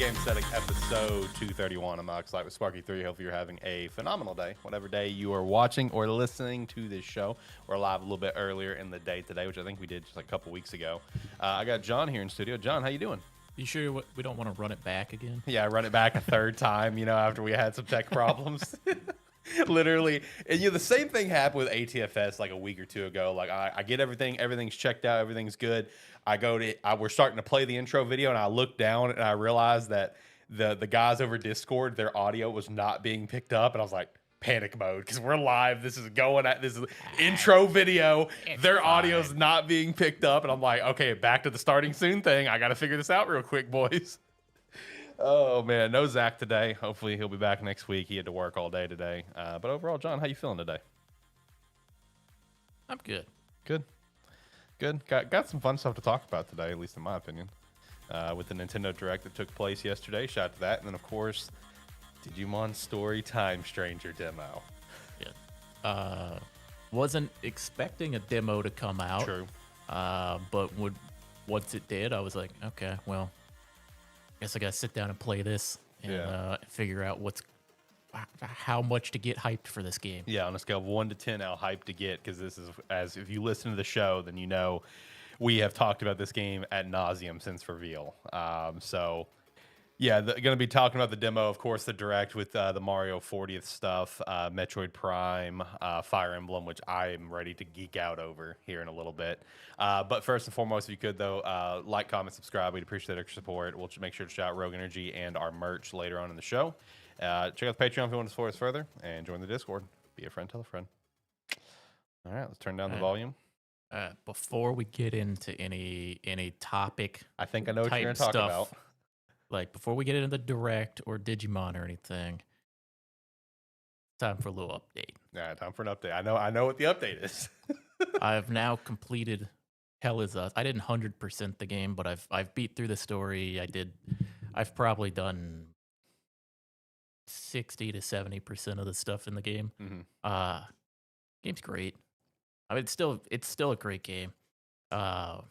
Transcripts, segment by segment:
Gamesthetic episode 231. I'm Alex Light with Sparky3. Hope you're having a phenomenal day, whatever day you are watching or listening to this show. We're live a little bit earlier in the day today, which I think we did just like a couple weeks ago. I got John here in studio. John, how you doing? You sure we don't want to run it back again? Yeah, run it back a third time, after we had some tech problems. Literally, and the same thing happened with ATFS like a week or two ago. Like I get everything's checked out, everything's good. We're starting to play the intro video, and I look down and I realized that the guys over Discord, their audio was not being picked up, and I was like, panic mode, because we're live. This is intro video. Their audio's not being picked up, and I'm like, okay, back to the starting soon thing. I got to figure this out real quick, boys. Oh man, no Zach today. Hopefully he'll be back next week. He had to work all day today. But overall, John, how you feeling today? I'm good. Good. Got some fun stuff to talk about today, at least in my opinion. With the Nintendo Direct that took place yesterday. Shout out to that. And then of course, Digimon Story Time Stranger demo. Yeah. Wasn't expecting a demo to come out. True. But once it did, I was like, okay, well, I guess I gotta sit down and play this and figure out how much to get hyped for this game. Yeah, on a scale of 1 to 10, how hyped to get, because this is, as if you listen to the show, then we have talked about this game ad nauseum since reveal. Going to be talking about the demo, of course, the Direct with the Mario 40th stuff, Metroid Prime, Fire Emblem, which I am ready to geek out over here in a little bit. But first and foremost, if you could, though, like, comment, subscribe. We'd appreciate extra support. We'll make sure to shout out Rogue Energy and our merch later on in the show. Check out the Patreon if you want to support us further, and join the Discord. Be a friend, tell a friend. All right, let's turn down the volume. Before we get into any topic, I think I know what you're going to talk about. Like, before we get into the Direct or Digimon or anything, time for a little update. Yeah, time for an update. I know what the update is. I've now completed Hell Is Us. I didn't 100% the game, but I've beat through the story. I've probably done 60 to 70% of the stuff in the game. Mm-hmm. Game's great. I mean, it's still a great game. One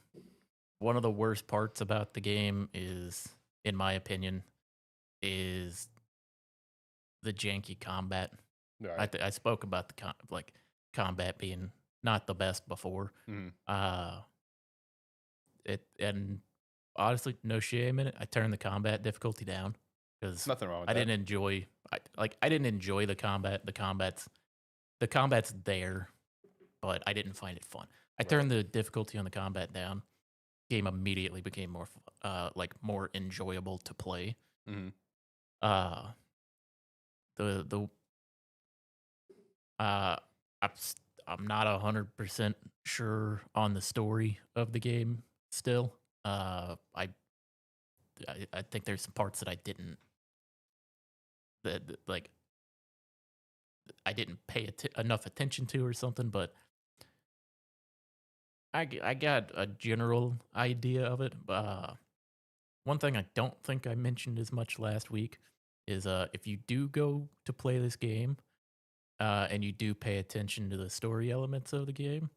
of the worst parts about the game is, in my opinion, is the janky combat. Right. I spoke about the combat being not the best before. Mm-hmm. And honestly, no shame in it. I turned the combat difficulty down because Nothing wrong with I that. didn't enjoy. I didn't enjoy the combat. The combat's there, but I didn't find it fun. I turned the difficulty on the combat down. Game immediately became more enjoyable to play. Mm-hmm. I'm not 100% sure on the story of the game still. I think there's some parts that I didn't pay enough attention to or something, but I got a general idea of it. One thing I don't think I mentioned as much last week is if you do go to play this game and you do pay attention to the story elements of the game,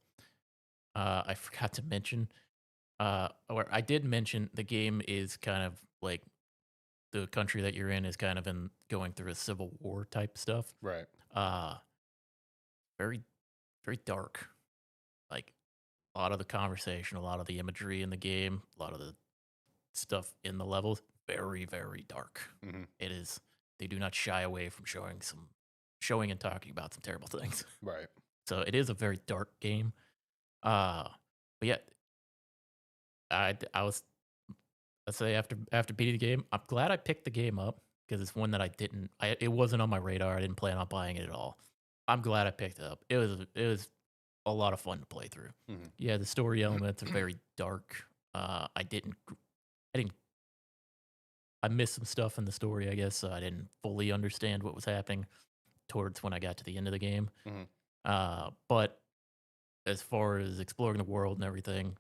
I forgot to mention, or I did mention, the game is kind of like the country that you're in is kind of going through a civil war type stuff. Right. Very, very dark. Like, a lot of the conversation, a lot of the imagery in the game, a lot of the stuff in the levels, very, very dark. Mm-hmm. It is. They do not shy away from showing and talking about some terrible things. Right. So it is a very dark game. But yeah, let's say after beating the game, I'm glad I picked the game up because it's one that it wasn't on my radar. I didn't plan on buying it at all. I'm glad I picked it up. It was a lot of fun to play through. Mm-hmm. Yeah, the story elements are very dark. I missed some stuff in the story, I guess, so I didn't fully understand what was happening towards when I got to the end of the game. Mm-hmm. But as far as exploring the world and everything,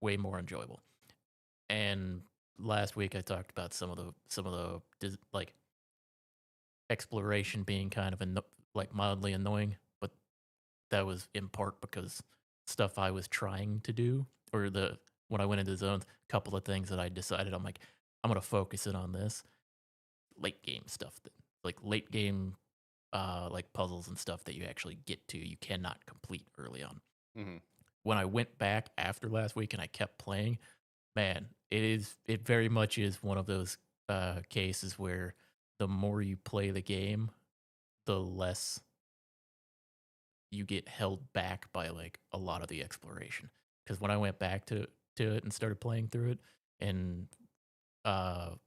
way more enjoyable. And last week I talked about some of the like exploration being kind of mildly annoying, but that was in part because stuff I was trying to do, or when I went into the zones, a couple of things that I decided, I'm like, I'm gonna focus in on this late game stuff, that, like late game, like puzzles and stuff that you actually get to. You cannot complete early on. Hmm. When I went back after last week and I kept playing, man, it very much is one of those cases where the more you play the game, the less you get held back by like a lot of the exploration. Because when I went back to it and started playing through it, and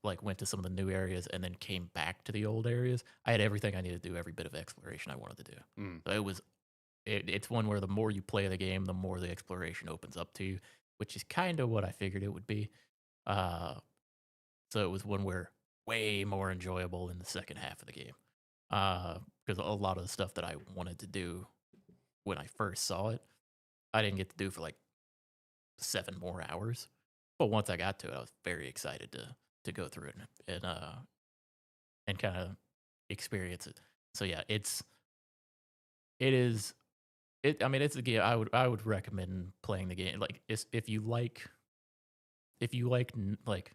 like went to some of the new areas and then came back to the old areas, I had everything I needed to do, every bit of exploration I wanted to do. Mm. So it's one where the more you play the game, the more the exploration opens up to you, which is kind of what I figured it would be. Uh, so it was one where way more enjoyable in the second half of the game. Because a lot of the stuff that I wanted to do when I first saw it, I didn't get to do for like 7 more hours. But once I got to it, I was very excited to go through it and kind of experience it. So yeah, it is it. I mean, it's a game I would recommend playing the game. Like if you like like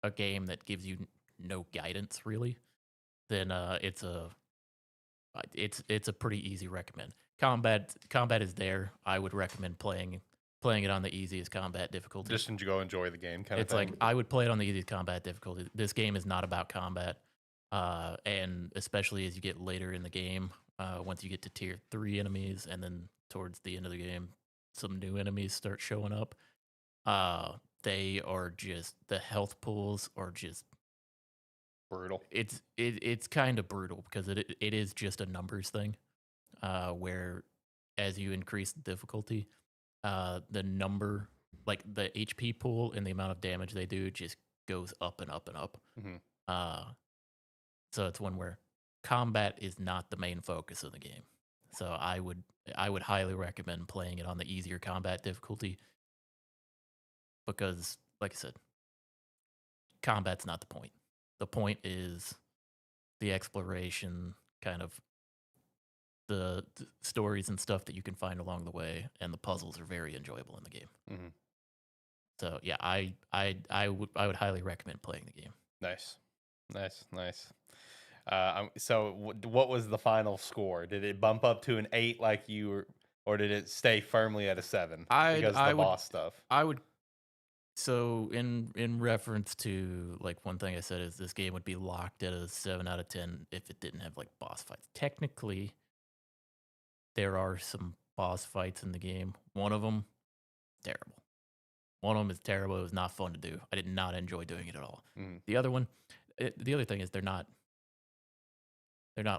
a game that gives you no guidance really, then it's a pretty easy recommend. Combat is there. I would recommend playing it on the easiest combat difficulty. Just to go enjoy the game, kind of It's like thing. I would play it on the easiest combat difficulty. This game is not about combat, and especially as you get later in the game, once you get to tier 3 enemies, and then towards the end of the game, some new enemies start showing up. They are just the health pools are just Brutal. it's kind of brutal because it is just a numbers thing, where as you increase the difficulty, the number, like the HP pool and the amount of damage they do just goes up and up and up. Hmm. Uh, so it's one where combat is not the main focus of the game. So I would highly recommend playing it on the easier combat difficulty because, like I said, combat's not the point. The point is the exploration, kind of the stories and stuff that you can find along the way, and the puzzles are very enjoyable in the game. Hmm. So yeah, I would highly recommend playing the game. Nice, nice, nice. So, what was the final score? Did it bump up to an 8 like you were, or did it stay firmly at a 7 I'd because of I the would boss stuff? I would so in reference to like one thing I said is this game would be locked at a 7 out of 10 if it didn't have like boss fights. Technically, there are some boss fights in the game. One of them terrible. One of them is terrible. It was not fun to do. I did not enjoy doing it at all. Mm. The other one, the other thing is they're not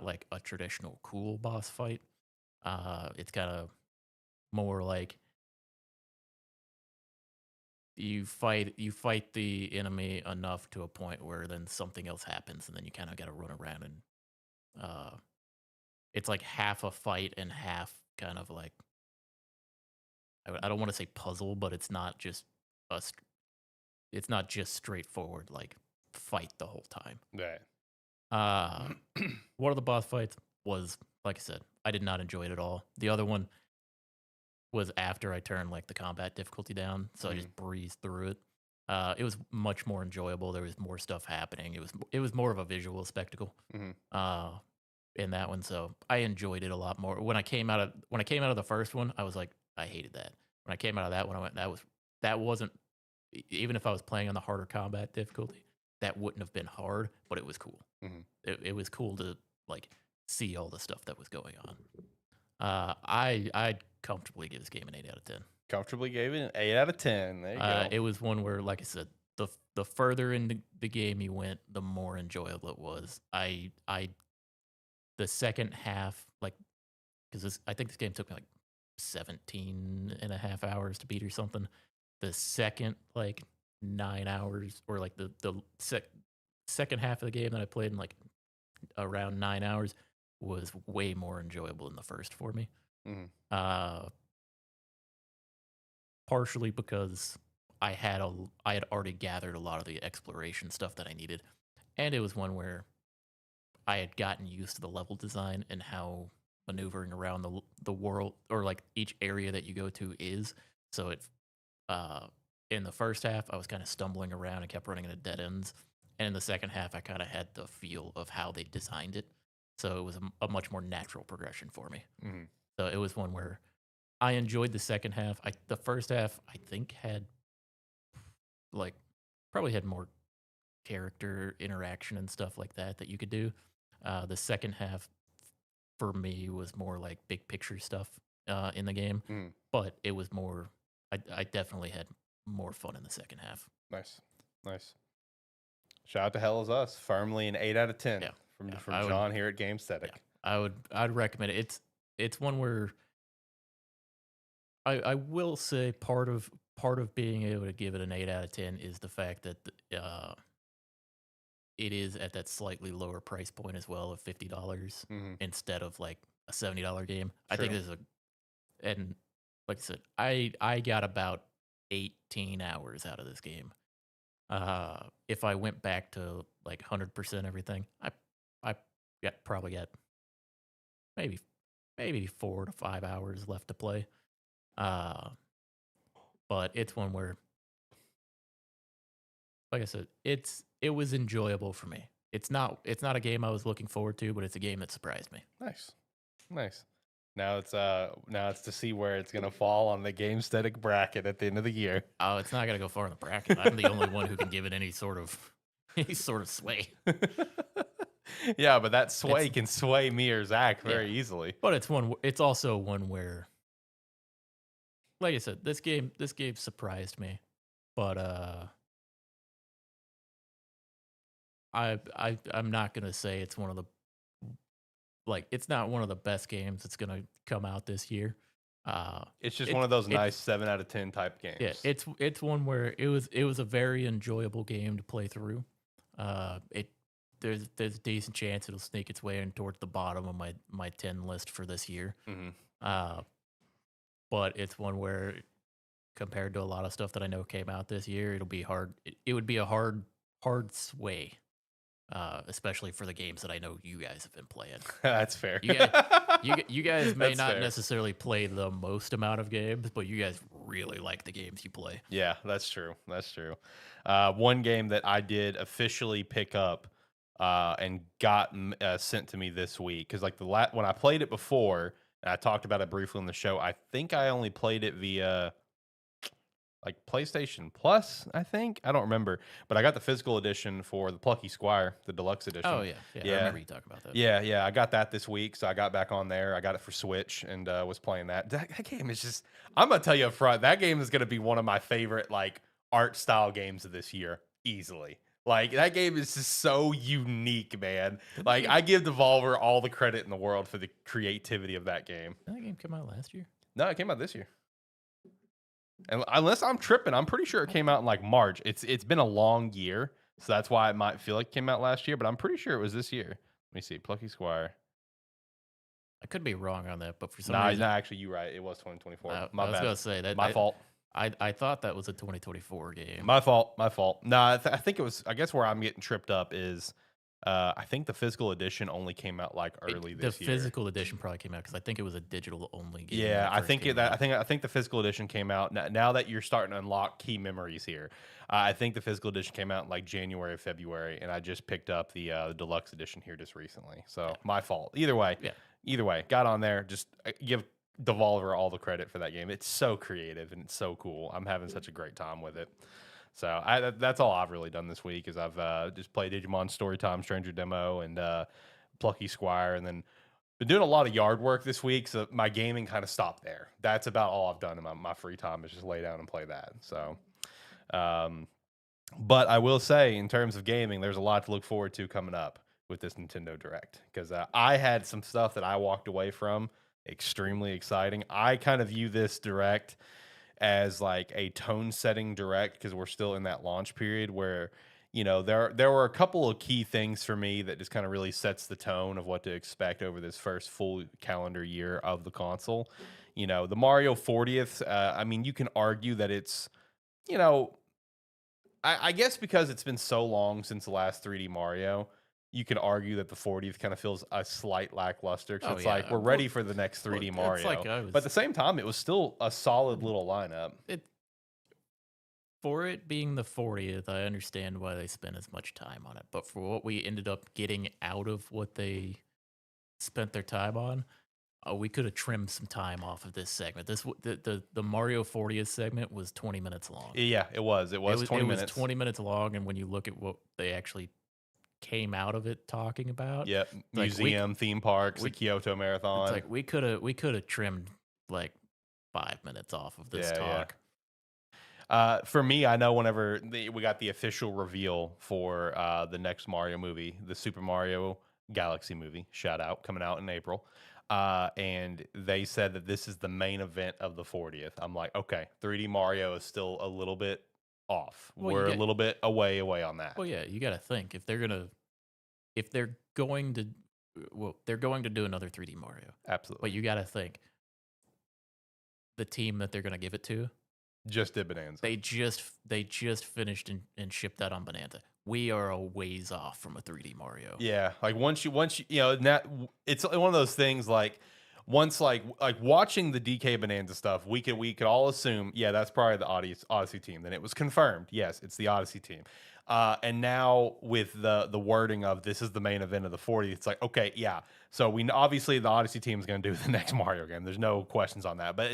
like a traditional cool boss fight. It's kind of more like you fight the enemy enough to a point where then something else happens, and then you kind of got to run around and uh, it's like half a fight and half kind of like I don't want to say puzzle, but it's not just straightforward like fight the whole time. Right. Uh, one of the boss fights was, like I said, I did not enjoy it at all. The other one was after I turned like the combat difficulty down, so I Mm. just breezed through it. It was much more enjoyable. There was more stuff happening. It was more of a visual spectacle. Mhm. Uh, in that one, so I enjoyed it a lot more. When I came out of the first one, I was like, I hated that. When I came out of that one, I went, that wasn't even if I was playing on the harder combat difficulty, that wouldn't have been hard, but it was cool. Mhm. It was cool to like see all the stuff that was going on. I'd comfortably give this game an 8 out of 10. Comfortably gave it an 8 out of 10. There you go. It was one where, like I said, the further in the game you went, the more enjoyable it was. The second half, like, because I think this game took me like 17 and a half hours to beat or something. The second like 9 hours, or like the second half of the game that I played in like around 9 hours, was way more enjoyable than the first for me. Mhm. Uh, Partially because I had already gathered a lot of the exploration stuff that I needed, and it was one where I had gotten used to the level design and how maneuvering around the world, or like each area that you go to is. So uh in the first half, I was kind of stumbling around and kept running into dead ends. And in the second half, I kind of had the feel of how they designed it. So it was a much more natural progression for me. Mhm. So it was one where I enjoyed the second half. The first half, I think, had like probably had more character interaction and stuff like that you could do. The second half for me was more like big picture stuff in the game, Mhm. but it was more. I definitely had more fun in the second half. Nice. Nice. Shout out to Hell Is Us. Firmly an 8 out of 10 Yeah, from yeah, from John here at Gamesthetic. I'd recommend it. It's one where I will say part of being able to give it an 8 out of 10 is the fact that it is at that slightly lower price point as well of $50 Mhm. instead of like a $70 game. I think True. there's and like I said, I got about 18 hours out of this game. If I went back to like 100% everything, I probably got maybe 4 to 5 hours left to play. But it's one where, like I said, it was enjoyable for me. It's not a game I was looking forward to, but it's a game that surprised me. Nice. Nice. Now it's to see where it's gonna fall on the Gamestetic bracket at the end of the year. Oh, it's not gonna go far in the bracket. I'm the only one who can give it any sort of sway. Yeah, but that sway It's can sway me or Zach very yeah. easily. But it's also one where, like I said, this game surprised me. But I'm not gonna say it's one of the it's not one of the best games that's gonna come out this year. It's just it, one of those it, nice 7 out of 10 type games. Yeah, it's one where it was a very enjoyable game to play through. There's a decent chance it'll sneak its way in towards the bottom of my 10 list for this year. Mm-hmm. But it's one where compared to a lot of stuff that I know came out this year, it'll be hard. It would be a hard sway. Especially for the games that I know you guys have been playing. That's fair. You guys may That's not fair. necessarily play the most amount of games, but you guys really like the games you play. Yeah, that's true. That's true. One game that I did officially pick up and got sent to me this week because like when I played it before, and I talked about it briefly on the show. I think I only played it via like PlayStation Plus, I think. I don't remember. But I got the physical edition for the Plucky Squire, the deluxe edition. Oh, yeah. I remember you talking about that. Yeah. I got that this week, so I got back on there. I got it for Switch and was playing that. That game is just, I'm going to tell you up front, that game is going to be one of my favorite like art style games of this year, easily. Like, that game is just so unique, man. Like, I give Devolver all the credit in the world for the creativity of that game. Did that game come out last year? No, it came out this year. And unless I'm tripping, I'm pretty sure it came out in like March. It's been a long year, so that's why it might feel like it came out last year, but I'm pretty sure it was this year. Let me see, Plucky Squire. I could be wrong on that, but for some Nah, reason, actually, you're right. It was 2024. I My was bad. gonna say that My fault. I thought that was a 2024 game. My fault. No, I think it was. I guess where I'm getting tripped up is, I think the physical edition only came out like early this year. The physical edition probably came out because I think it was a digital only game. Yeah, I think the physical edition came out now that you're starting to unlock key memories here. I think the physical edition came out in like January or February, and I just picked up the deluxe edition here just recently. So my fault. Either way, got on there. Just give Devolver all the credit for that game. It's so creative and it's so cool. I'm having such a great time with it. So that's all I've really done this week is I've just played Digimon Storytime Stranger Demo and Plucky Squire, and then been doing a lot of yard work this week, so my gaming kind of stopped there. That's about all I've done in my free time is just lay down and play that. So, but I will say in terms of gaming, there's a lot to look forward to coming up with this Nintendo Direct because I had some stuff that I walked away from extremely exciting. I kind of view this Direct as like a tone setting Direct because we're still in that launch period where there were a couple of key things for me that just kind of really sets the tone of what to expect over this first full calendar year of the console. The Mario 40th, I mean, you can argue that it's, I guess because it's been so long since the last 3D Mario, you could argue that the 40th kind of feels a slight lackluster because it's like we're ready for the next 3D Mario. But at the same time, it was still a solid little lineup. For it being the 40th, I understand why they spent as much time on it. But for what we ended up getting out of what they spent their time on, we could have trimmed some time off of this segment. The Mario 40th segment was 20 minutes long. Yeah, it was. It was 20 minutes. 20 minutes long, and when you look at what they actually came out of it talking about, Yep, like museum, theme parks, the we- Kyoto Marathon. it's like we could have trimmed like 5 minutes off of this Yeah, yeah. talk. For me, I know whenever we got the official reveal for the next Mario movie, the Super Mario Galaxy movie, shout out, coming out in April. And they said that this is the main event of the 40th. I'm like, okay, 3D Mario is still a little bit off. Well, We're a little bit away on that. Well, yeah, you got to think if they're going to, well, they're going to do another 3D Mario. Absolutely. But you got to think the team that they're going to give it to just did Bonanza. They just finished and shipped that on Bonanza. We are a ways off from a 3D Mario. Yeah, like once you it's one of those things like once like watching the DK Bonanza stuff, we could all assume, yeah, that's probably the Odyssey team. Then it was confirmed, yes, it's the Odyssey team. And now with the wording of this is the main event of the 40, it's like, okay, yeah. So we obviously the Odyssey team is going to do the next Mario game. There's no questions on that. But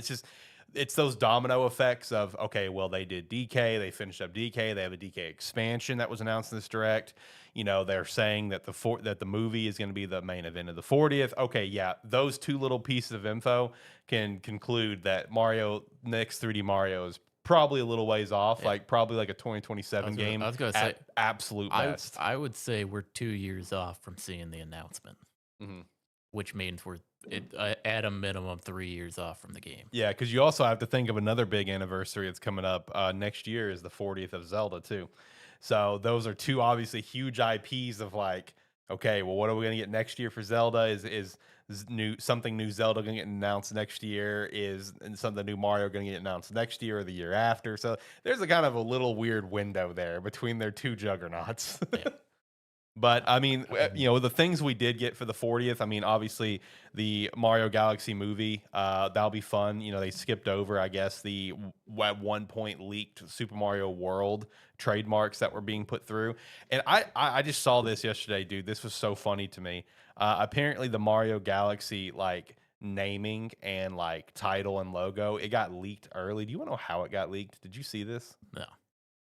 it's those domino effects of, okay, well, they did DK, they finished up DK, they have a DK expansion that was announced in this direct. You know, they're saying that the movie is going to be the main event of the 40th. Okay, yeah, those two little pieces of info can conclude that next 3D Mario is probably a little ways off, like probably like a 2027 game. I was going to say absolute best. I would say we're 2 years off from seeing the announcement, which means we're at a minimum 3 years off from the game. Yeah, because you also have to think of another big anniversary that's coming up next year is the 40th of Zelda too. So those are two obviously huge IPs of like, okay, well, what are we going to get next year for Zelda? Is something new Zelda going to get announced next year? Is something new Mario going to get announced next year or the year after? So there's a kind of a little weird window there between their two juggernauts. Yeah. But I mean, the things we did get for the 40th, I mean, obviously the Mario Galaxy movie, that'll be fun. You know, they skipped over, I guess, the at one point leaked Super Mario World trademarks that were being put through. And I just saw this yesterday, dude. This was so funny to me. Apparently the Mario Galaxy, like, naming and like title and logo, it got leaked early. Do you want to know how it got leaked? Did you see this? No.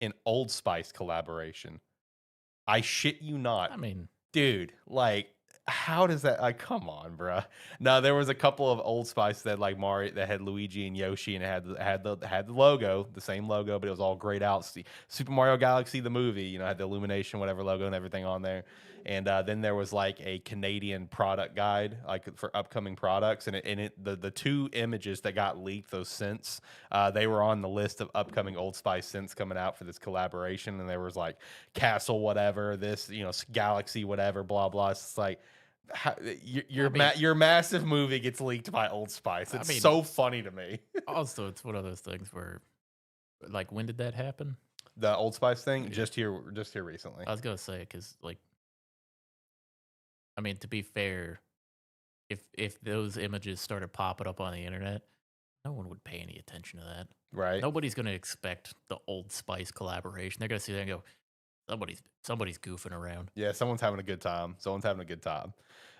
An Old Spice collaboration. I shit you not. I mean, dude, like, how does that? Like, come on, bruh. No, there was a couple of Old Spice that like Mario that had Luigi and Yoshi, and it had the logo, the same logo, but it was all grayed out. Super Mario Galaxy the movie, had the Illumination whatever logo and everything on there. And then there was like a Canadian product guide, like for upcoming products, and the two images that got leaked, those scents, they were on the list of upcoming Old Spice scents coming out for this collaboration. And there was like Castle whatever, this Galaxy whatever, blah blah. It's just like your massive movie gets leaked by Old Spice. It's so funny to me. Also, it's one of those things where, like, when did that happen? The Old Spice thing, yeah. just here recently. I was gonna say because like. I mean, to be fair, if those images started popping up on the internet, no one would pay any attention to that. Right. Nobody's going to expect the Old Spice collaboration. They're going to see that and go, somebody's goofing around. Yeah, someone's having a good time.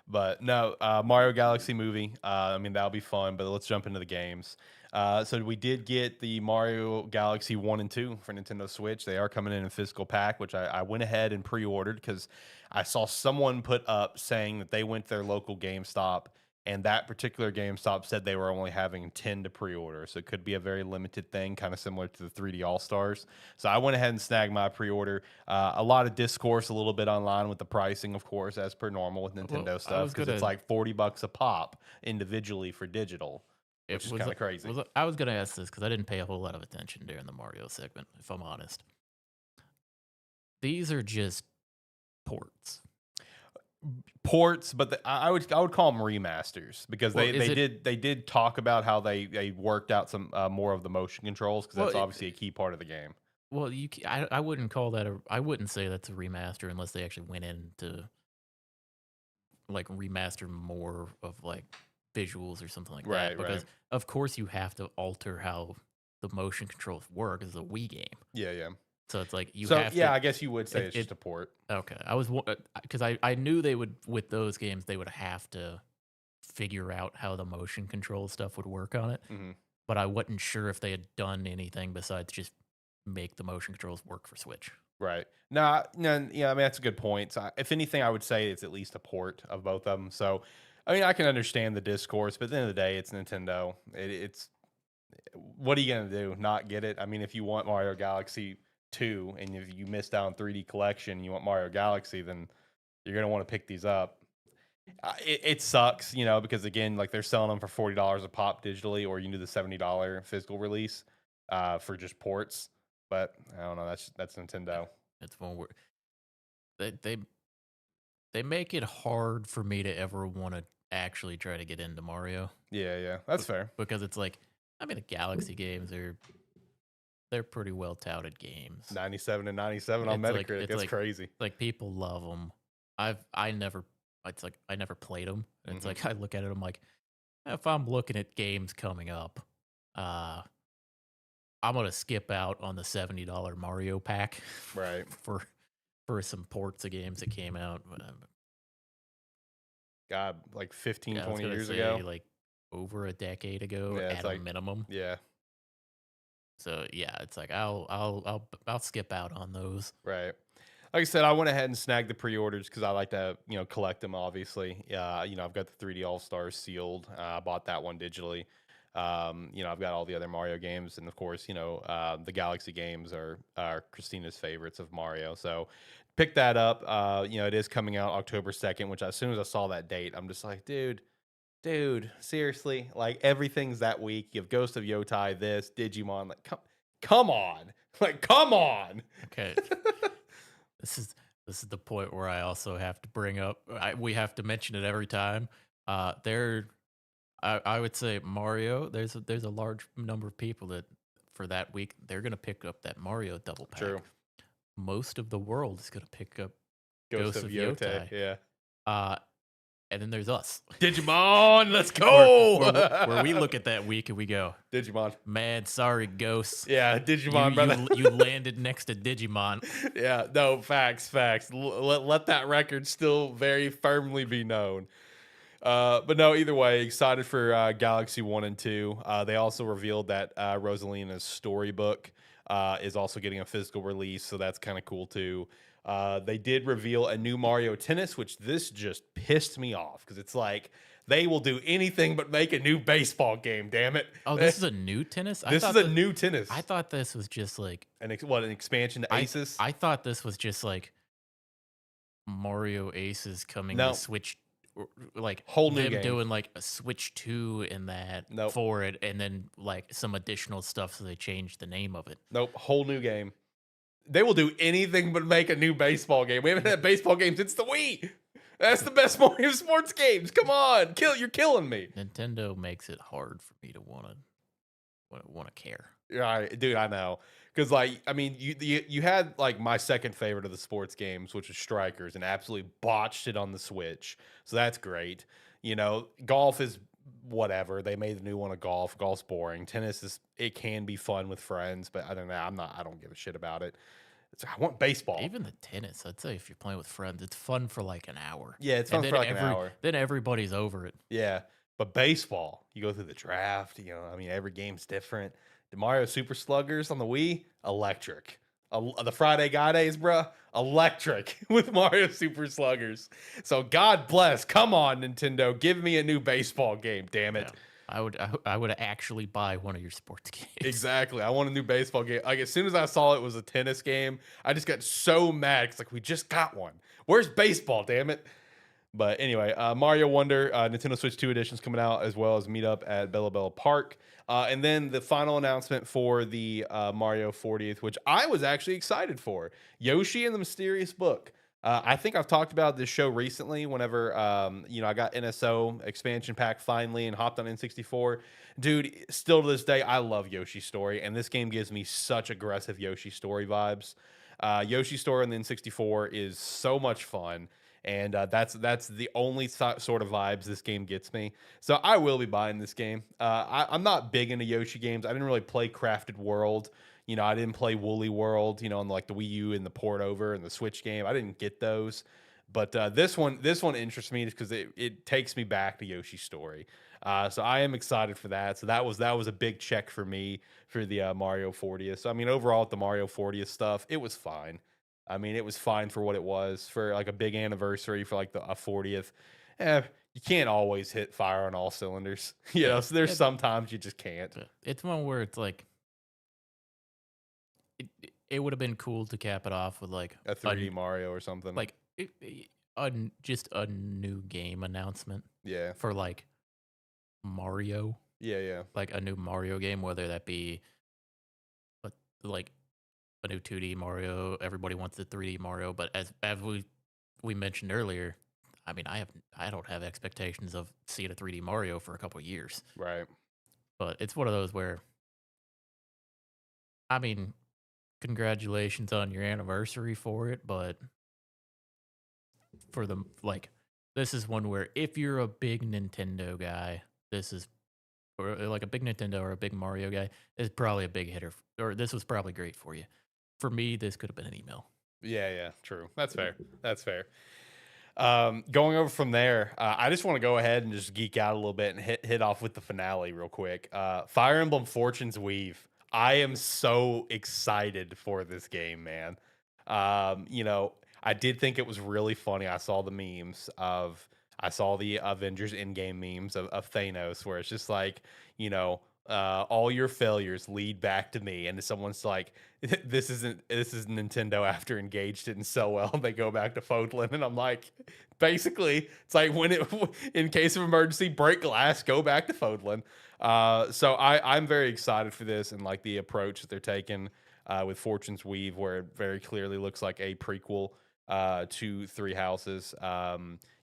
But no, Mario Galaxy movie. I mean, that'll be fun, but let's jump into the games. So we did get the Mario Galaxy 1 and 2 for Nintendo Switch. They are coming in a physical pack, which I went ahead and pre-ordered because I saw someone put up saying that they went to their local GameStop, and that particular GameStop said they were only having 10 to pre-order. So it could be a very limited thing, kind of similar to the 3D All-Stars. So I went ahead and snagged my pre-order. A lot of discourse a little bit online with the pricing, of course, as per normal with Nintendo stuff, because it's like $40 a pop individually for digital, which is kind of crazy. I was going to ask this because I didn't pay a whole lot of attention during the Mario segment, if I'm honest. These are just ports, but I would call them remasters because they did talk about how they worked out some more of the motion controls because that's obviously a key part of the game. Well, I wouldn't call that I wouldn't say that's a remaster unless they actually went in to like remaster more of like visuals or something like that. Because of course you have to alter how the motion controls work is a Wii game. Yeah, yeah. So it's like you So have yeah, to. I guess you would say it's It just a port. okay. I was because I knew they would with those games they would have to figure out how the motion control stuff would work on it, Hmm. but I wasn't sure if they had done anything besides just make the motion controls work for Switch. Right. No, no, yeah, I mean that's a good point. So, if anything, I would say it's at least a port of both of them. So, I mean, I can understand the discourse, but at the end of the day, it's Nintendo. It's what are you gonna do? Not get it? I mean, if you want Mario Galaxy 2 and if you missed out on 3D Collection, you want Mario Galaxy, then you're gonna want to pick these up. It sucks, because again, like they're selling them for $40 a pop digitally, or you can do the $70 physical release for just ports. But I don't know. That's Nintendo. It's one where they they they make it hard for me to ever want to actually try to get into Mario Yeah, yeah, that's fair. because it's like I mean the Galaxy games they're pretty well touted games. 97 and 97 on It's like Metacritic. it's That's like crazy. like people love them. I never it's like I never played them. It's Mhm. like I look at it I'm like if I'm looking at games coming up, uh I'm gonna skip out on the $70 Mario pack Right. for some ports of games that came out. God, like 15, Yeah, I was 20 gonna years say ago. like over a decade ago Yeah, it's at a like, minimum. yeah, So yeah, it's like I'll skip out on those. right. Like I said, I went ahead and snagged the pre-orders because I like to, collect them. Obviously, I've got the 3D All Stars sealed. I bought that one digitally. I've got all the other Mario games, and of course, the Galaxy games are Christina's favorites of Mario. So, pick that up. It is coming out October 2nd, which as soon as I saw that date, I'm just like, dude, seriously, like everything's that week. You have Ghost of Yotai, this Digimon, like come on, like come on. Okay, this is this is the point where I also have to bring up. We have to mention it every time. There, I would say Mario. There's a large number of people that for that week they're gonna pick up that Mario double pack. True. Most of the world is gonna pick up Ghost Ghost of of Yotai, Yotai. yeah. Uh, and then there's us. Digimon, let's where, go. where we look at that week and we go, Digimon. man, sorry, Ghosts. Yeah, Digimon, brother. You landed next to Digimon. Yeah, no, facts. Let that record still very firmly be known. But no, either way, excited for Galaxy 1 and 2. They also revealed that Rosalina's storybook is also getting a physical release, so that's kind of cool too. They did reveal a new Mario Tennis, which this just pissed me off because it's like they will do anything but make a new baseball game. Damn it! Oh, this is a new tennis? This is a new tennis. I thought this was just like an expansion to Aces? I thought this was just like Mario Aces coming No. to Switch, like Whole new them game. doing like a Switch 2 in that Nope. for it, and then like some additional stuff, so they changed the name of it. Nope, whole new game. They will do anything but make a new baseball game. We haven't had baseball games since the Wii. That's the best Mario sports games. Come on, you're killing me. Nintendo makes it hard for me to want to care. Right, dude, I know. Because like, I mean, you had like my second favorite of the sports games, which was Strikers, and absolutely botched it on the Switch. So that's great. Golf is whatever. They made the new one of golf. Golf's boring. Tennis it can be fun with friends, but I don't know. I don't give a shit about it. I want baseball. Even the tennis, I'd say if you're playing with friends, it's fun for like an hour. Yeah, it's fun for like an hour. Then everybody's over it. Yeah, but baseball, you go through the draft. I mean, every game's different. The Mario Super Sluggers on the Wii, electric. The Friday Guy Days, bruh, electric with Mario Super Sluggers. So God bless. Come on, Nintendo, give me a new baseball game. Damn it. Yeah. I would actually buy one of your sports games. Exactly. I want a new baseball game. Like as soon as I saw it was a tennis game, I just got so mad. It's like we just got one. Where's baseball? Damn it. But anyway, Mario Wonder, Nintendo Switch 2 editions coming out, as well as meet up at Bella Bella Park. And then the final announcement for the Mario 40th, which I was actually excited for. Yoshi and the Mysterious Book. I think I've talked about this show recently whenever, I got NSO expansion pack finally and hopped on N64. Dude, still to this day, I love Yoshi's Story, and this game gives me such aggressive Yoshi Story vibes. Yoshi Story on the N64 is so much fun. and that's the only sort of vibes this game gets me. So I will be buying this game. I'm not big into Yoshi games. I didn't really play Crafted World. You know, I didn't play Woolly World. You know, on like the Wii U and the port over and the Switch game. I didn't get those. But this one interests me because it takes me back to Yoshi's story. So I am excited for that. So that was a big check for me for the Mario 40th. So I mean, overall, with the Mario 40th stuff, it was fine. I mean, it was fine for what it was for like a big anniversary for like a 40th. You can't always hit fire on all cylinders, you Yeah, know. So there's it, sometimes you just can't. it's one where it's like it would have been cool to cap it off with like A 3D Mario or something. like just a new game announcement Yeah, for like Mario, yeah, yeah. like a new Mario game, whether that be a, like a new 2D Mario. Everybody wants the 3D Mario, but as we mentioned earlier, I mean, I don't have expectations of seeing a 3D Mario for a couple of years, Right. but it's one of those where I mean, congratulations on your anniversary for it, but for the like, this is one where if you're a big Nintendo guy, this is or like a big Nintendo or a big Mario guy, is probably a big hitter, or this was probably great for you. For me, this could have been an email. Yeah, yeah. True. That's fair. That's fair. Going over from there, I just want to go ahead and just geek out a little bit and hit off with the finale real quick. Fire Emblem Fortune's Weave. I am so excited for this game, man. You know, I did think it was really funny. I saw the Avengers in-game memes of Thanos, where it's just like, you know, all your failures lead back to me, and someone's like, this is Nintendo after Engage didn't sell well. They go back to Fodlan, and I'm like, basically, it's like when it in case of emergency, break glass, go back to Fodlan. So I'm very excited for this and like the approach that they're taking with Fortune's Weave, where it very clearly looks like a prequel to Three Houses.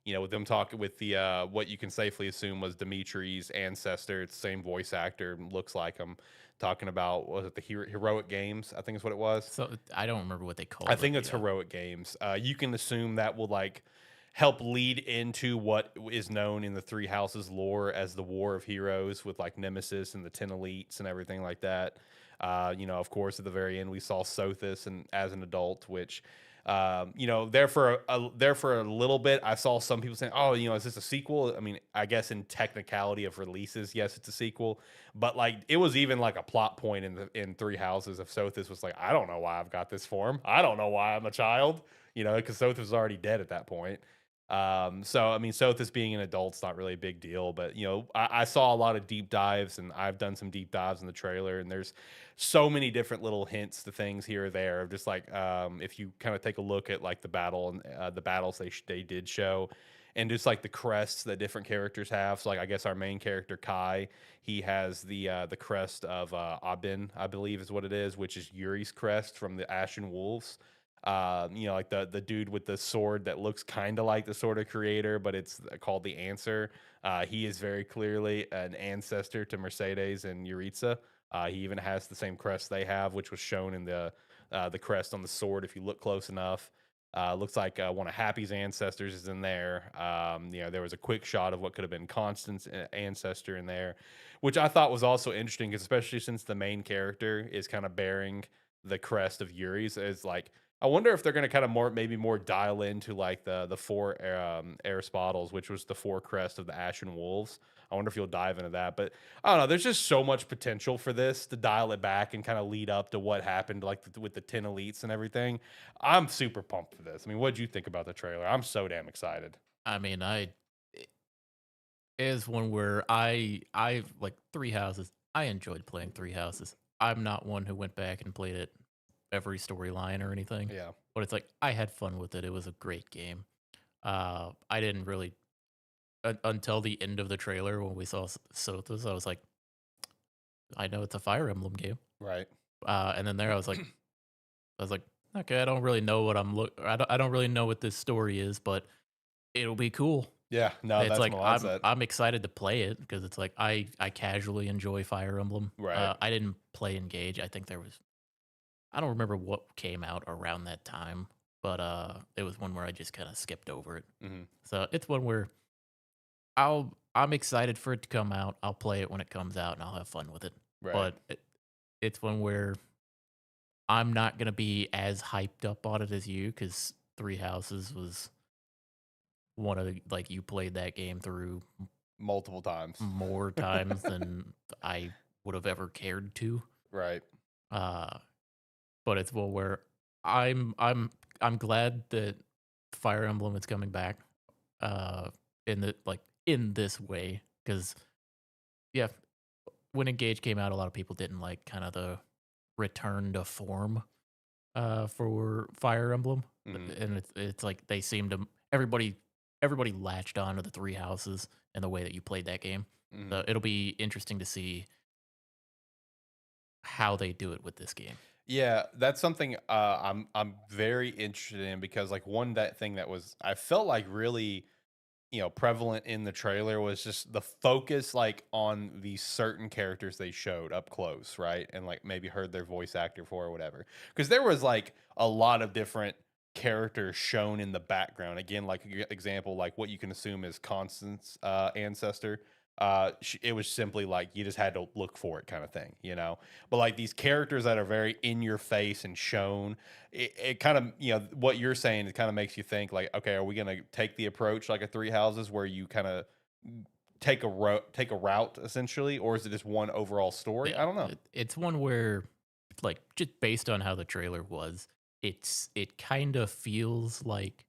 You know, with them talking with the what you can safely assume was Dimitri's ancestor. It's the same voice actor, looks like him. Talking about, was it the Heroic Games? I think is what it was. So I don't remember what they called I it. think it's Heroic Games. You can assume that will like help lead into what is known in the Three Houses lore as the War of Heroes, with like Nemesis and the 10 elites and everything like that. You know, of course, at the very end, we saw Sothis and as an adult, which you know, there for a little bit, I saw some people saying, "Oh, you know, is this a sequel?" I mean, I guess in technicality of releases, yes, it's a sequel, but like it was even like a plot point in Three Houses of Sothis was like, "I don't know why I've got this form. I don't know why I'm a child," you know, because Sothis was already dead at that point. So I mean, Sothis being an adult's not really a big deal, but you know, I saw a lot of deep dives, and I've done some deep dives in the trailer, and there's so many different little hints to things here or there of just like if you kind of take a look at like the battle and the battles they did show, and just like the crests that different characters have. So like I guess our main character Kai, he has the crest of Abin, I believe is what it is, which is Yuri's crest from the Ashen Wolves. You know, like the dude with the sword that looks kind of like the sword of creator, but it's called the answer. He is very clearly an ancestor to Mercedes and Yuritsa. He even has the same crest they have, which was shown in the crest on the sword if you look close enough. Looks like one of Happy's ancestors is in there. You know, there was a quick shot of what could have been Constance's ancestor in there, which I thought was also interesting, especially since the main character is kind of bearing the crest of Yuri's. Is like, I wonder if they're going to kind of maybe more dial into like the four Aristoteles, which was the four crest of the Ashen Wolves. I wonder if you'll dive into that. But I don't know. There's just so much potential for this to dial it back and kind of lead up to what happened, like with the 10 elites and everything. I'm super pumped for this. I mean, what did you think about the trailer? I'm so damn excited. I mean, it is one where I like Three Houses. I enjoyed playing Three Houses. I'm not one who went back and played it every storyline or anything, Yeah. but it's like I had fun with it. It was a great game. I didn't really until the end of the trailer when we saw Sothis, I was like, I know it's a Fire Emblem game. Right. And then there I was like, okay, I don't really know what I don't really know what this story is, but it'll be cool. Yeah. No, It's that's like my mindset. I'm excited to play it because it's like I casually enjoy Fire Emblem. Right. I didn't play Engage. I think I don't remember what came out around that time, but it was one where I just kind of skipped over it. Hmm. So it's one where I'm excited for it to come out. I'll play it when it comes out and I'll have fun with it. Right. But it's one where I'm not gonna be as hyped up on it as you because Three Houses was one of the, like, you played that game through Multiple times. more times than I would have ever cared to. Right. Uh, but it's one where I'm I'm I'm glad that Fire Emblem is coming back. Uh, in the like in this way because yeah, when Engage came out, a lot of people didn't like kind of the return to form for Fire Emblem, Hmm. and it's like they seem to everybody latched on to the Three Houses and the way that you played that game. Hmm. So it'll be interesting to see how they do it with this game. Yeah, that's something I'm very interested in because like one that thing that was I felt like really prevalent in the trailer was just the focus like on these certain characters they showed up close, right? And like maybe heard their voice actor for or whatever. Because there was like a lot of different characters shown in the background. Again, like example, like what you can assume is Constance ancestor. It was simply like you just had to look for it kind of thing, but like these characters that are very in your face and shown, it kind of what you're saying, it kind of makes you think like, okay, are we going to take the approach like a Three Houses where you kind of take a route essentially, or is it just one overall story? Yeah, I don't know. it's one where like just based on how the trailer was, it kind of feels like,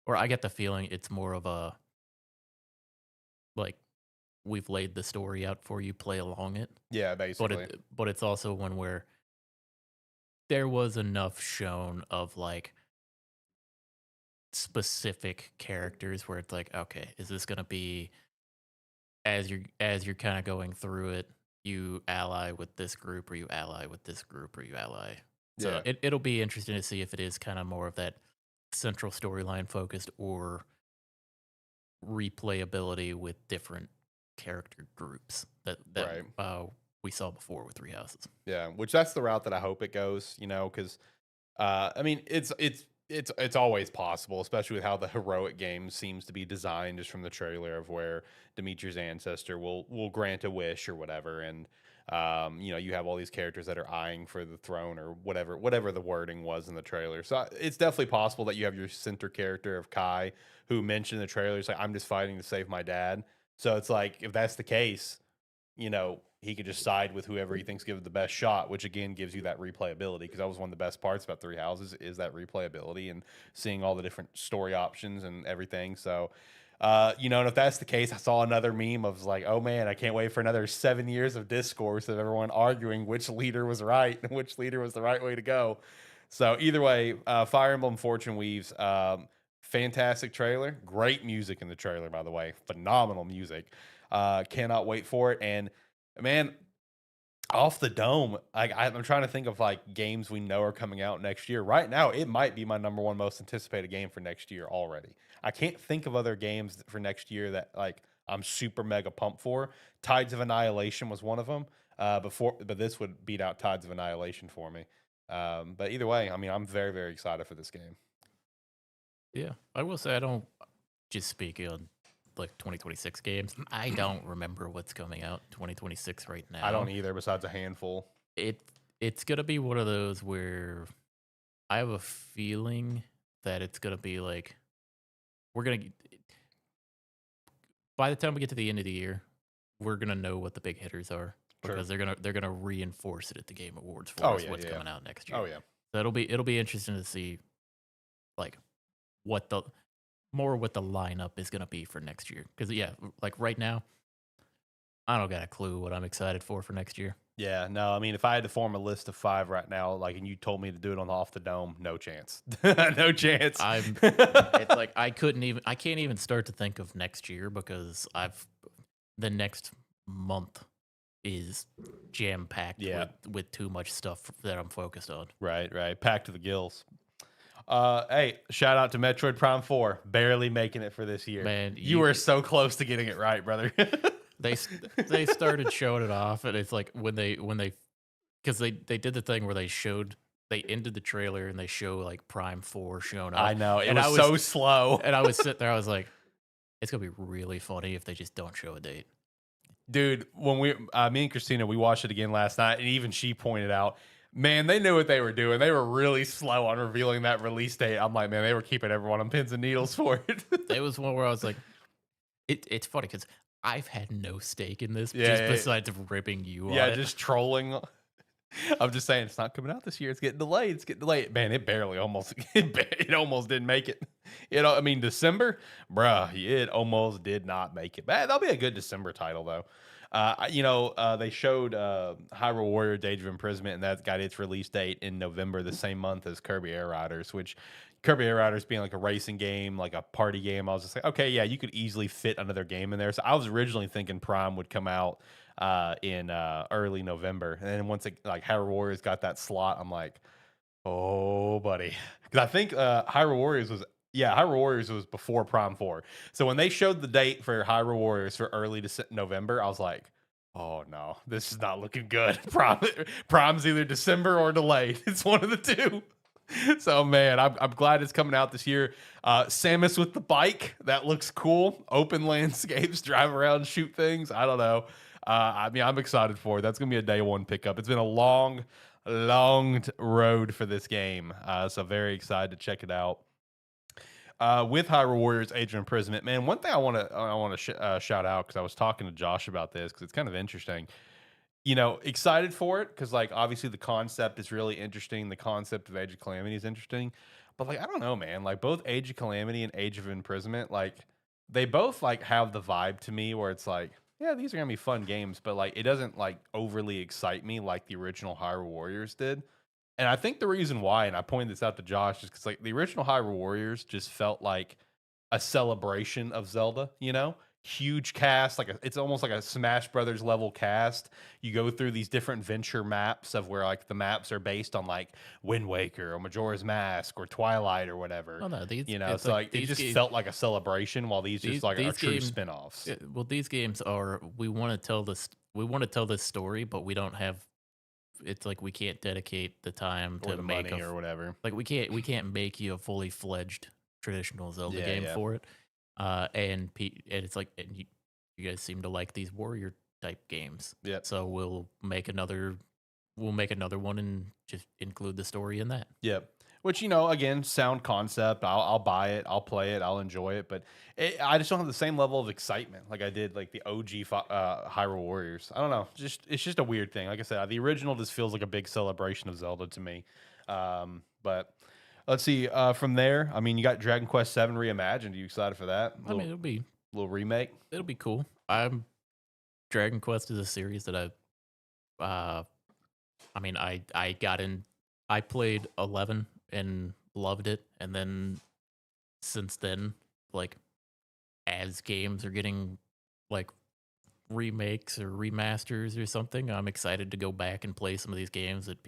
or I get the feeling it's more of a like we've laid the story out for you, play along it. Yeah, But basically. it's also one where there was enough shown of like specific characters where it's like, okay, is this gonna be as you're kind of going through it, you ally with this group or you ally with this group or you ally. So Yeah. it'll be interesting to see if it is kind of more of that central storyline focused or replayability with different character groups that Right. we saw before with Three Houses. Yeah, which that's the route that I hope it goes, because I mean, it's always possible, especially with how the heroic game seems to be designed, just from the trailer of where Dimitri's ancestor will grant a wish or whatever, and you have all these characters that are eyeing for the throne or whatever the wording was in the trailer. So it's definitely possible that you have your center character of Kai, who mentioned in the trailer, it's like I'm just fighting to save my dad. So it's like if that's the case, he could just side with whoever he thinks gives the best shot, which again gives you that replayability. Because that was one of the best parts about Three Houses is that replayability and seeing all the different story options and everything. So, and if that's the case, I saw another meme of like, oh man, I can't wait for another 7 years of discourse of everyone arguing which leader was right and which leader was the right way to go. So either way, Fire Emblem Fortune Weaves, fantastic trailer, great music in the trailer, by the way, phenomenal music. Cannot wait for it. And man, off the dome, I'm trying to think of like games we know are coming out next year. Right now, it might be my number one most anticipated game for next year already. I can't think of other games for next year that like I'm super mega pumped for. Tides of Annihilation was one of them. But this would beat out Tides of Annihilation for me. But either way, I mean, I'm very very excited for this game. Yeah, I will say I don't just speaking on like 2026 games. I don't remember what's coming out 2026 right I don't now. either, besides a handful. It it's gonna be one of those where I have a feeling that it's gonna be like we're gonna by the time we get to the end of the year, we're gonna know what the big hitters are True. because they're gonna reinforce it at the Game Awards for Oh us yeah, what's yeah, yeah. coming out next year. Oh yeah. So it'll be interesting to see like what the more what the lineup is gonna be for next year. Because yeah, like right now, I don't got a clue what I'm excited for next year. Yeah, no, I mean, if I had to form a list of 5 right now, like, and you told me to do it on off the dome, no chance. No chance. I'm it's like I can't even start to think of next year because the next month is jam packed Yeah, with too much stuff that I'm focused on. right, right. Packed to the gills. Hey, shout out to Metroid Prime 4, barely making it for this year. Man, You were so close to getting it right, brother. they started showing it off, and it's like when they because they did the thing where they showed they ended the trailer and they show like Prime 4 showing I up. know it And was so slow. and I was sitting there, I was like, it's gonna be really funny if they just don't show a date. Dude, when me and Christina, we watched it again last night, and even she pointed out, man, they knew what they were doing. They were really slow on revealing that release date. I'm like, man, they were keeping everyone on pins and needles for it. It was one where I was like, it's funny because I've had no stake in this Yeah, just yeah, besides ripping you yeah, on it. just trolling. I'm just saying it's not coming out this year. It's getting delayed. It's getting delayed. Man, it barely almost it almost didn't make it. You know, I mean December, bruh, it almost did not make it. That'll be a good December title though. They showed Hyrule Warrior Age of Imprisonment, and that got its release date in November, the same month as Kirby Air Riders, which Kirby Air Riders being like a racing game, like a party game, I was just like, okay, yeah, you could easily fit another game in there. So I was originally thinking Prime would come out in early November, and then once like Hyrule Warriors got that slot, I'm like, oh, buddy, because I think Hyrule Warriors was before Prime 4. So when they showed the date for Hyrule Warriors for early November, I was like, oh no, this is not looking good. Prime's either December or delayed. It's one of the two. So man, I'm glad it's coming out this year. Samus with the bike, that looks cool. Open landscapes, drive around, shoot things. I don't know. I mean, I'm excited for it. That's gonna be a day one pickup. It's been a long road for this game. So very excited to check it out. With Hyrule Warriors Age of Imprisonment, man, one thing I want to shout out, because I was talking to Josh about this because it's kind of interesting. You know, excited for it because like obviously the concept is really interesting. The concept of Age of Calamity is interesting, but like I don't know, man. Like both Age of Calamity and Age of Imprisonment, like they both like have the vibe to me where it's like, yeah, these are gonna be fun games, but like it doesn't like overly excite me like the original Hyrule Warriors did. And I think the reason why, and I pointed this out to Josh, is because like the original Hyrule Warriors just felt like a celebration of Zelda, you know? Huge cast, it's almost like a Smash Brothers level cast. You go through these different venture maps of where like the maps are based on like Wind Waker or Majora's Mask or Twilight or whatever. Oh no, You know, it's so like like it just felt like a celebration, while these just like are these true games. spin-offs. Well, these games are, we want to tell this story, but we don't have. It's like we can't dedicate the time Or to the make money or whatever. like we can't make you a fully fledged traditional Zelda Yeah, game yeah. for it. And it's like, and you guys seem to like these warrior type games. Yep. So we'll make another one and just include the story in that. Yep. Which, you know, again, sound concept. I'll buy it. I'll play it. I'll enjoy it. But I just don't have the same level of excitement like I did like the OG Hyrule Warriors. I don't know. It's just a weird thing. Like I said, the original just feels like a big celebration of Zelda to me. But let's see. From there, I mean, you got Dragon Quest Seven Reimagined. Are you excited for that? I mean, Little remake. it'll be cool. Dragon Quest is a series that I mean, I played 11 and loved it, and then since then, like as games are getting like remakes or remasters or something, I'm excited to go back and play some of these games that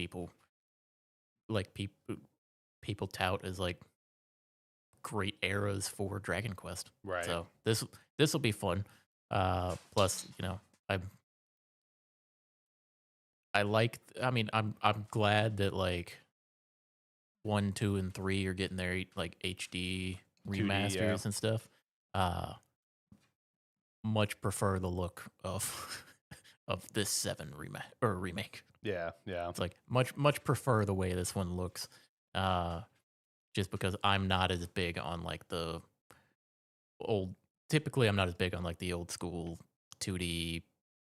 like people tout as like great eras for Dragon Quest. Right. So this will be fun. Plus, you know, I mean, I'm glad that like 1, 2, and 3 are getting their like HD 2D, remasters yeah. and stuff. Much prefer the look of of this 7 remake. Yeah, yeah. It's like much prefer the way this one looks. Just because I'm not as big on like the old. Typically, I'm not as big on like the old school 2D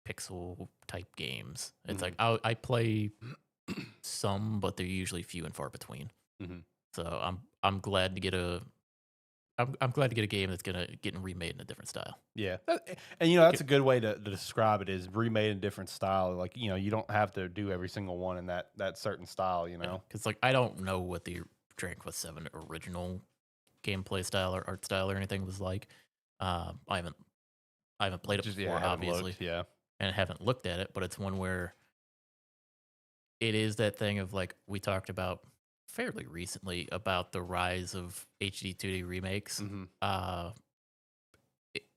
pixel type games. It's like I play some, but they're usually few and far between. Mhm. So I'm glad to get I'm glad to get a game that's getting remade in a different style. Yeah, and you know that's a good way to describe it, is remade in a different style. Like, you know, you don't have to do every single one in that certain style. You know, Because like I don't know what the Dragon Quest Seven original gameplay style or art style or anything was like. I haven't played it just before, haven't obviously, looked, yeah, and haven't looked at it. But it's one where it is that thing of like we talked about fairly recently about the rise of HD 2D remakes. hmm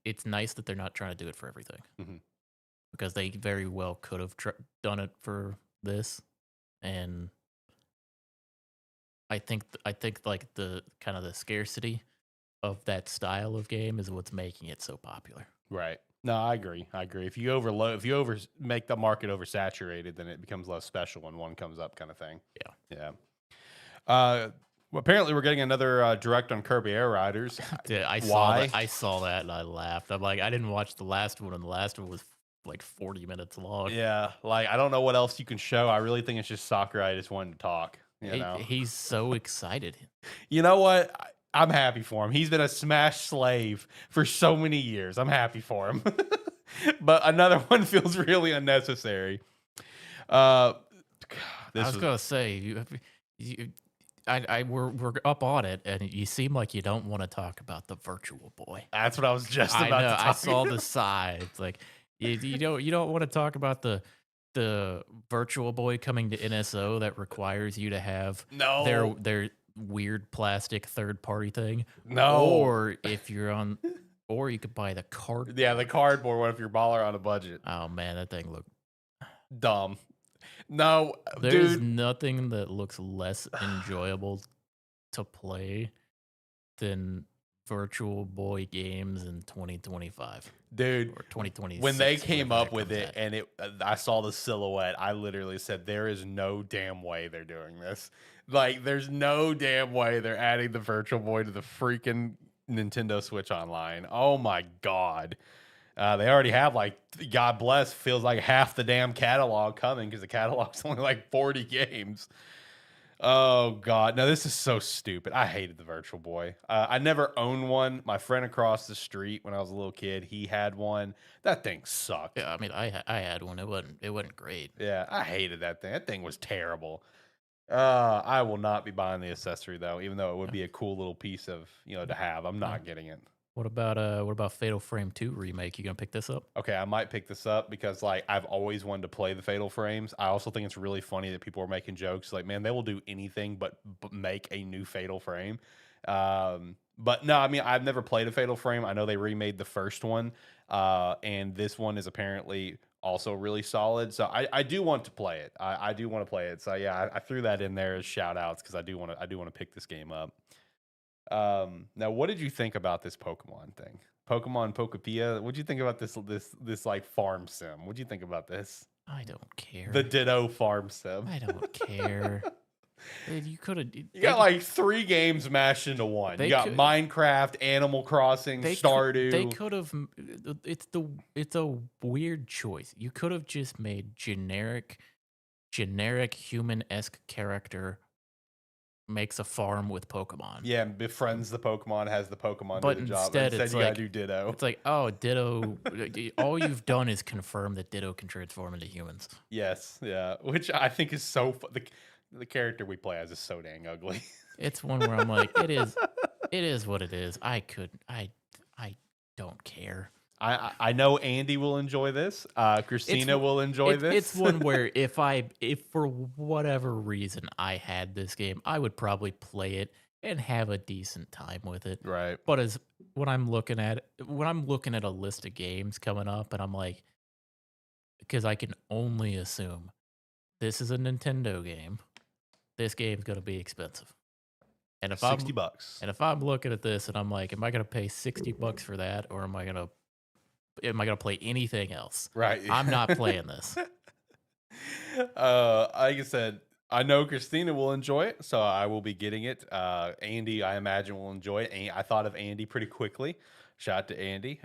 It's nice that they're not trying to do it for everything, hmm because they very well could have done it for this, and I think like the kind of the scarcity of that style of game is what's making it so popular. Right. No, I agree. I agree. If you overload, if you over make the market oversaturated, then it becomes less special when one comes up, kind of thing. Yeah. Yeah. Well, apparently we're getting another direct on Kirby Air Riders. Dude, I saw Why? that. I saw that and I laughed. I'm like, I didn't watch the last one, and the last one was like 40 minutes long. Yeah. Like I don't know what else you can show. I really think it's just Sakurai just wanted to talk. You know. He's so excited. You know what? I'm happy for him. He's been a Smash slave for so many years. I'm happy for him. But another one feels really unnecessary. Uh, I was gonna say we're up on it, and you seem like you don't want to talk about the Virtual Boy. That's what I was just about I know. to talk I saw about. the side. It's like you don't want to talk about the Virtual Boy coming to NSO that requires you to have No. their weird plastic third party thing. No. Or if you're on, or you could buy the card. Yeah, the cardboard one if you're baller on a budget. Oh man, that thing looked Dumb. No, There's dude. nothing that looks less enjoyable to play than Virtual Boy games in 2025 Dude, or 2026. when they came whenever up that with comes it out. and I saw the silhouette, I literally said, there is no damn way they're doing this. Like, there's no damn way they're adding the Virtual Boy to the freaking Nintendo Switch Online. Oh my God. They already have, like, God bless, feels like half the damn catalog coming because the catalog's only like 40 games. Oh God, no, this is so stupid. I hated the Virtual Boy. I never owned one. My friend across the street when I was a little kid, he had one. That thing sucked. Yeah, I mean, I had one. It wasn't great. Yeah, I hated that thing. That thing was terrible. I will not be buying the accessory though, even though it would be a cool little piece of to have. I'm not getting it. What about Fatal Frame 2 remake? You gonna pick this up? Okay, I might pick this up because like I've always wanted to play the Fatal Frames. I also think it's really funny that people are making jokes like, man, they will do anything but make a new Fatal Frame. But no, I mean I've never played a Fatal Frame. I know they remade the first one, and this one is apparently also really solid. So I do want to play it. I do want to play it. So yeah, I threw that in there as shout outs because I do want to pick this game up. Now, what did you think about this Pokemon thing? Pokemon Pokepia. What did you think about this like farm sim? What do you think about this? I don't care. The Ditto farm sim. I don't care. Dude, you could have. You got like 3 games mashed into one. You got Minecraft, Animal Crossing, Stardew. They could have. It's a weird choice. You could have just made generic human-esque character makes a farm with Pokemon. Yeah, befriends the Pokemon, has the Pokemon But do the job. instead it's you like, gotta do Ditto. It's like, oh, Ditto. All you've done is confirm that Ditto can transform into humans. Yes, yeah. Which I think is so the character we play as is so dang ugly. It's one where I'm like, it is what it is. I don't care. I know Andy will enjoy this. Christina will enjoy this. It's one where if for whatever reason I had this game, I would probably play it and have a decent time with it. Right. But when I'm looking at a list of games coming up, and I'm like, because I can only assume this is a Nintendo game, this game's gonna be expensive. And if $60. And if I'm looking at this and I'm like, am I gonna pay $60 for that, or am I gonna play anything else? Right. I'm not playing this. Like I said, I know Christina will enjoy it, so I will be getting it. Andy, I imagine, will enjoy it. I thought of Andy pretty quickly. Shout out to Andy.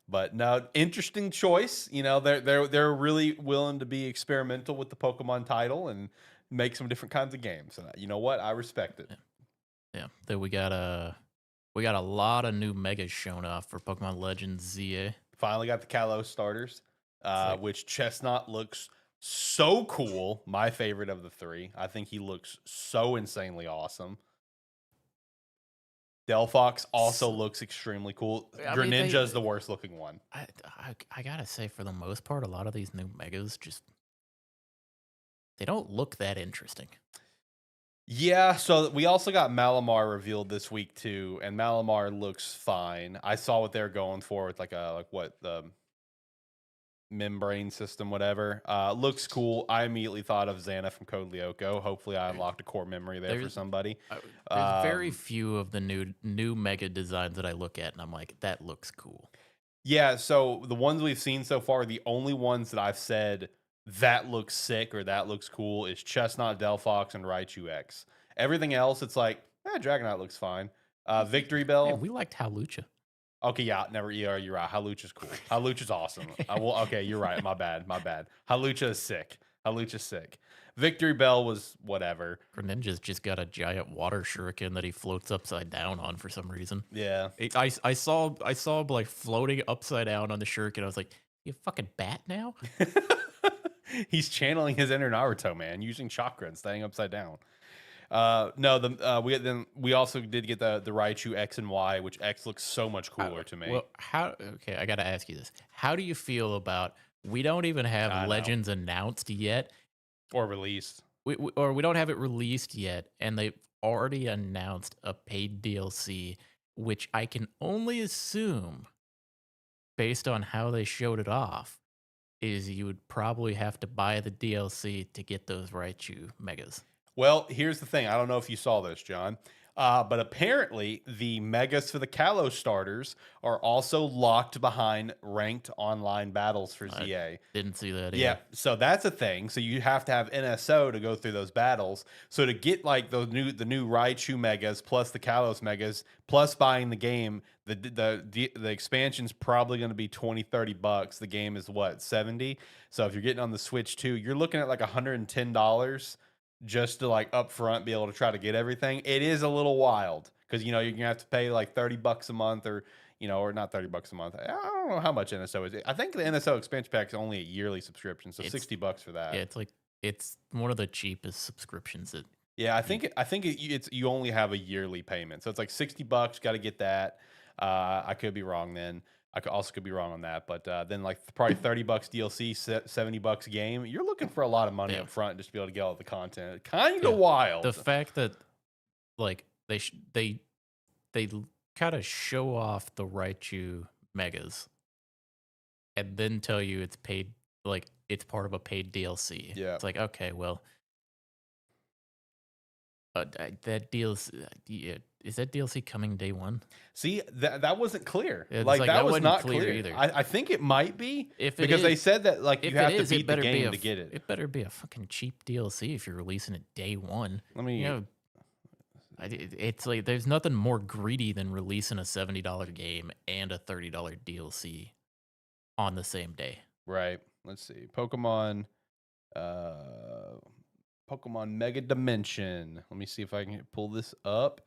But no, interesting choice. They're really willing to be experimental with the Pokemon title and make some different kinds of games. And you know what? I respect it. Yeah. Then we got a lot of new megas shown off for Pokemon Legends ZA. Finally got the Kalos starters, which Chestnut looks so cool. My favorite of the 3. I think he looks so insanely awesome. Delphox also looks extremely cool. Greninja is the worst looking one. I gotta say, for the most part, a lot of these new megas they don't look that interesting. Yeah, so we also got Malamar revealed this week too, and Malamar looks fine. I saw what they're going for with the membrane system, whatever. Looks cool. I immediately thought of Xana from Code Lyoko. Hopefully, I unlocked a core memory there for There's somebody. there's very Um, few of the new mega designs that I look at and I'm like, that looks cool. yeah, so the ones we've seen so far, the only ones that I've said that looks sick or that looks cool is Chestnut, Delphox, and Raichu X. Everything else, it's like, Dragonite looks fine. Victory Man, Bell. we liked Halucha. Okay, yeah, never. Yeah, you're right. Halucha's cool. Halucha's awesome. I will. Okay, you're right. My bad. My bad. Halucha is sick. Halucha's sick. Victory Bell was whatever. Greninja's just got a giant water shuriken that he floats upside down on for some reason. Yeah. I saw him like floating upside down on the shuriken. I was like, you fucking bat now? He's channeling his inner Naruto, man, using chakra and staying upside down. No, we also did get the Raichu X and Y, which X looks so much cooler to me. Well, okay, I gotta ask you this. How do you feel about we don't even have I know. Legends announced yet? Or released. We don't have it released yet, and they've already announced a paid DLC, which I can only assume, based on how they showed it off, is you would probably have to buy the DLC to get those Raichu megas. Well, here's the thing. I don't know if you saw this, John, but apparently the megas for the Kalos starters are also locked behind ranked online battles for ZA. Didn't see that. Yeah, Either. so that's a thing. So you have to have NSO to go through those battles. So to get like the new Raichu megas plus the Kalos megas plus buying the game, the expansion's probably going to be 20 30 bucks. The game is what, 70? So if you're getting on the Switch too, you're looking at like $110 just to like upfront be able to try to get everything. It is a little wild because you're gonna have to pay like 30 bucks a month or or not 30 bucks a month. I don't know how much NSO is. I think the NSO expansion pack is only a yearly subscription, so 60 bucks for that. Yeah, it's one of the cheapest subscriptions that. Yeah, it's you only have a yearly payment, so it's like 60 bucks. Got to get that. I could be wrong then. Could be wrong on that, but then like probably 30 bucks DLC, 70 bucks a game. You're looking for a lot of money up front just to be able to get all the content. Kind of wild. The fact that like they kind of show off the Raichu megas and then tell you it's paid, like it's part of a paid DLC. Yeah, it's like, okay, well, that DLC, is that DLC coming day one? See, that wasn't clear. It's like that was not clear clear either. I think it might be because they said that like you have to beat the better game to get it. It better be a fucking cheap DLC if you're releasing it day one. Let me. It's like there's nothing more greedy than releasing a $70 game and a $30 DLC on the same day. Right. Let's see. Pokemon Mega Dimension. Let me see if I can pull this up.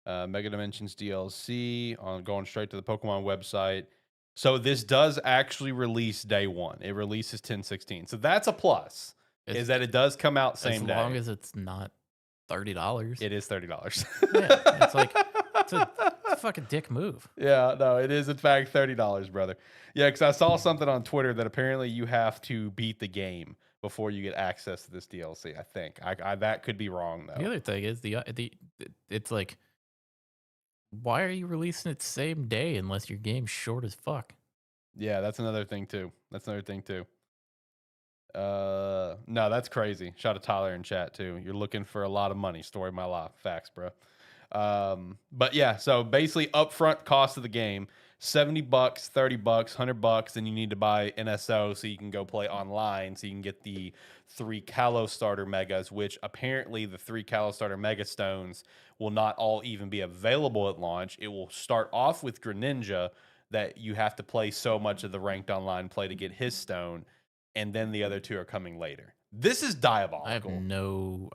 Mega Dimensions DLC on going straight to the Pokemon website. So this does actually release day one. It releases 10/16. So that's a plus. Is that it does come out same day. As long as it's not $30. It is $30. Yeah, it's like it's a fucking dick move. Yeah, no, it is in fact $30, brother. Yeah, because I saw something on Twitter that apparently you have to beat the game before you get access to this DLC. I think that could be wrong though. The other thing is it's like, why are you releasing it same day unless your game's short as fuck? Yeah, that's another thing too. No, that's crazy. Shout out to Tyler in chat too. You're looking for a lot of money. Story of my life. Facts, bro. But yeah, so basically upfront cost of the game, 70 bucks, 30 bucks, 100 bucks, then you need to buy NSO so you can go play online so you can get the 3 Kalos starter megas, which apparently the 3 Kalos starter mega stones will not all even be available at launch. It will start off with Greninja that you have to play so much of the ranked online play to get his stone, and then the other 2 are coming later. This is diabolical.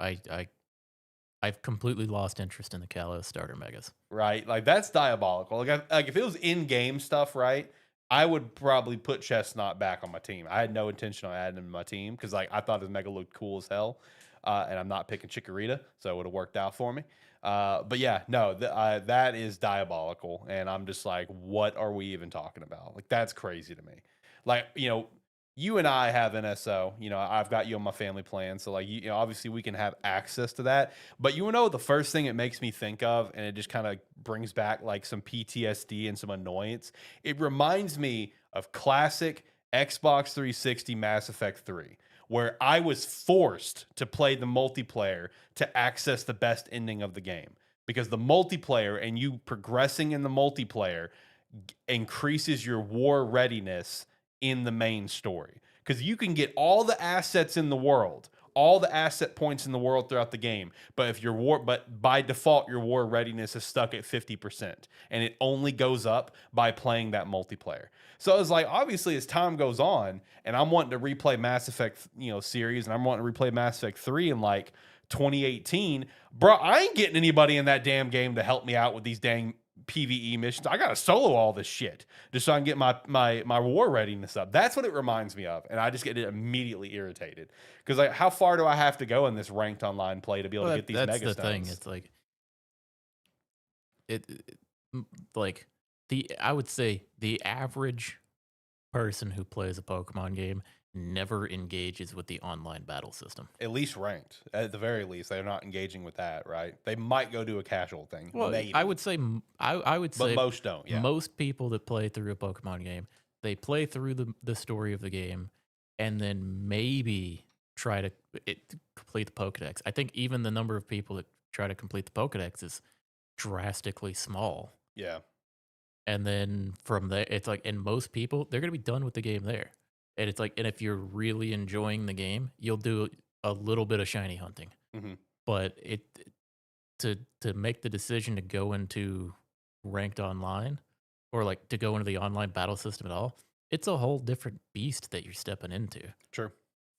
I've completely lost interest in the Kalos starter megas. Right? Like that's diabolical. Like if it was in-game stuff, right? I would probably put Chestnut back on my team. I had no intention on adding him to my team because like I thought his mega looked cool as hell. And I'm not picking Chikorita, so it would have worked out for me. But yeah, no, that is diabolical. And I'm just like, what are we even talking about? Like, that's crazy to me. Like, you and I have NSO. I've got you on my family plan. So, like, obviously we can have access to that. But the first thing it makes me think of, and it just kind of brings back like some PTSD and some annoyance, it reminds me of classic Xbox 360 Mass Effect 3, where I was forced to play the multiplayer to access the best ending of the game. Because the multiplayer and you progressing in the multiplayer increases your war readiness in the main story. Because you can get all the assets in the world, all the asset points in the world throughout the game, but by default your war readiness is stuck at 50%, and it only goes up by playing that multiplayer. So it's like, obviously, as time goes on, and I'm wanting to replay Mass Effect, series, and I'm wanting to replay Mass Effect 3 in like 2018, bro, I ain't getting anybody in that damn game to help me out with these dang PvE missions. I gotta solo all this shit just so I can get my war readiness up. That's what it reminds me of, and I just get immediately irritated because like, how far do I have to go in this ranked online play to be able Well, to get these that's mega the stones? thing. It's like like I would say the average person who plays a Pokemon game never engages with the online battle system. At least ranked, at the very least, they're not engaging with that, right? They might go do a casual thing, Well, maybe, I would say I would but say most don't. Yeah, most people that play through a Pokemon game, they play through the story of the game, and then maybe try to complete the Pokedex. I think even the number of people that try to complete the Pokedex is drastically small. yeah, And then from there, it's like, and most people, they're going to be done with the game there. And it's like, and if you're really enjoying the game, you'll do a little bit of shiny hunting. hmm But to make the decision to go into ranked online or like to go into the online battle system at all, it's a whole different beast that you're stepping into. true,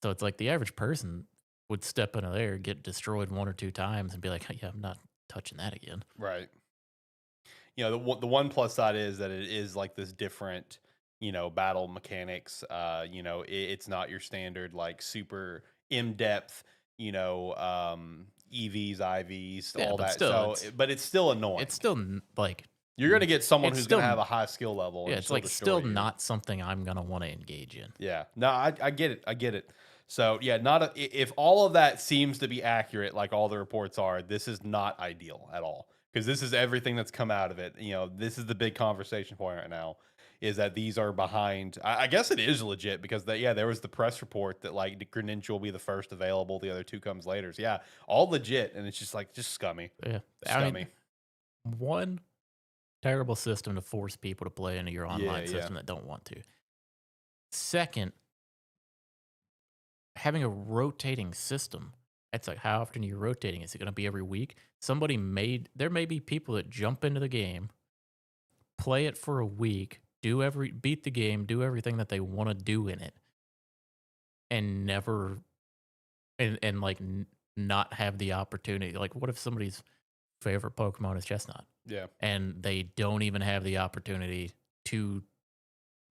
So it's like the average person would step into there, get destroyed one or two times, and be like, yeah, I'm not touching that again. right. The one plus side is that it is like this different, battle mechanics. It's not your standard like super in depth, EVs, IVs, Yeah, all but that. still, But it's still annoying. it's still like You're gonna get someone it's who's still gonna have a high skill level yeah, and it's still like destroy still you. not something I'm gonna want to engage in. Yeah, no, I get it. I get it. So yeah, if all of that seems to be accurate, like all the reports are, this is not ideal at all because this is everything that's come out of it. This is the big conversation point right now, is that these are behind. I guess it is legit because there was the press report that like the Greninja will be the first available, the other two comes later. So yeah, all legit, and it's just like just scummy, Yeah, I scummy. mean, one terrible system to force people to play into your Yeah, online yeah, system that don't want to. Second, having a rotating system. It's like how often are you rotating? Is it going to be every week? There may be people that jump into the game, play it for a week, beat the game, do everything that they want to do in it, and never and like not have the opportunity. Like, what if somebody's favorite Pokemon is Chestnut, yeah. and they don't even have the opportunity to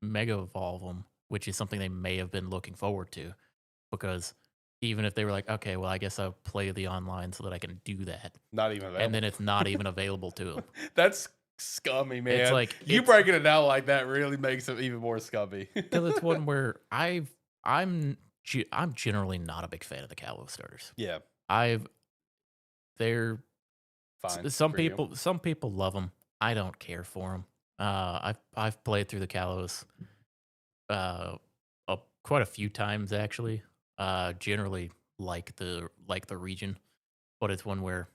Mega Evolve them, which is something they may have been looking forward to, because even if they were like, okay, well, I guess I'll play the online so that I can do that, Not even and available. then it's not even available to them. That's scummy, man. It's like You breaking it down like that really makes it even more scummy. because it's one where I'm generally not a big fan of the Kalos starters. Yeah, I've they're fine. For you. some people love them. I don't care for them. I've played through the Kalos uh quite a few times actually. Generally like the region, but it's one where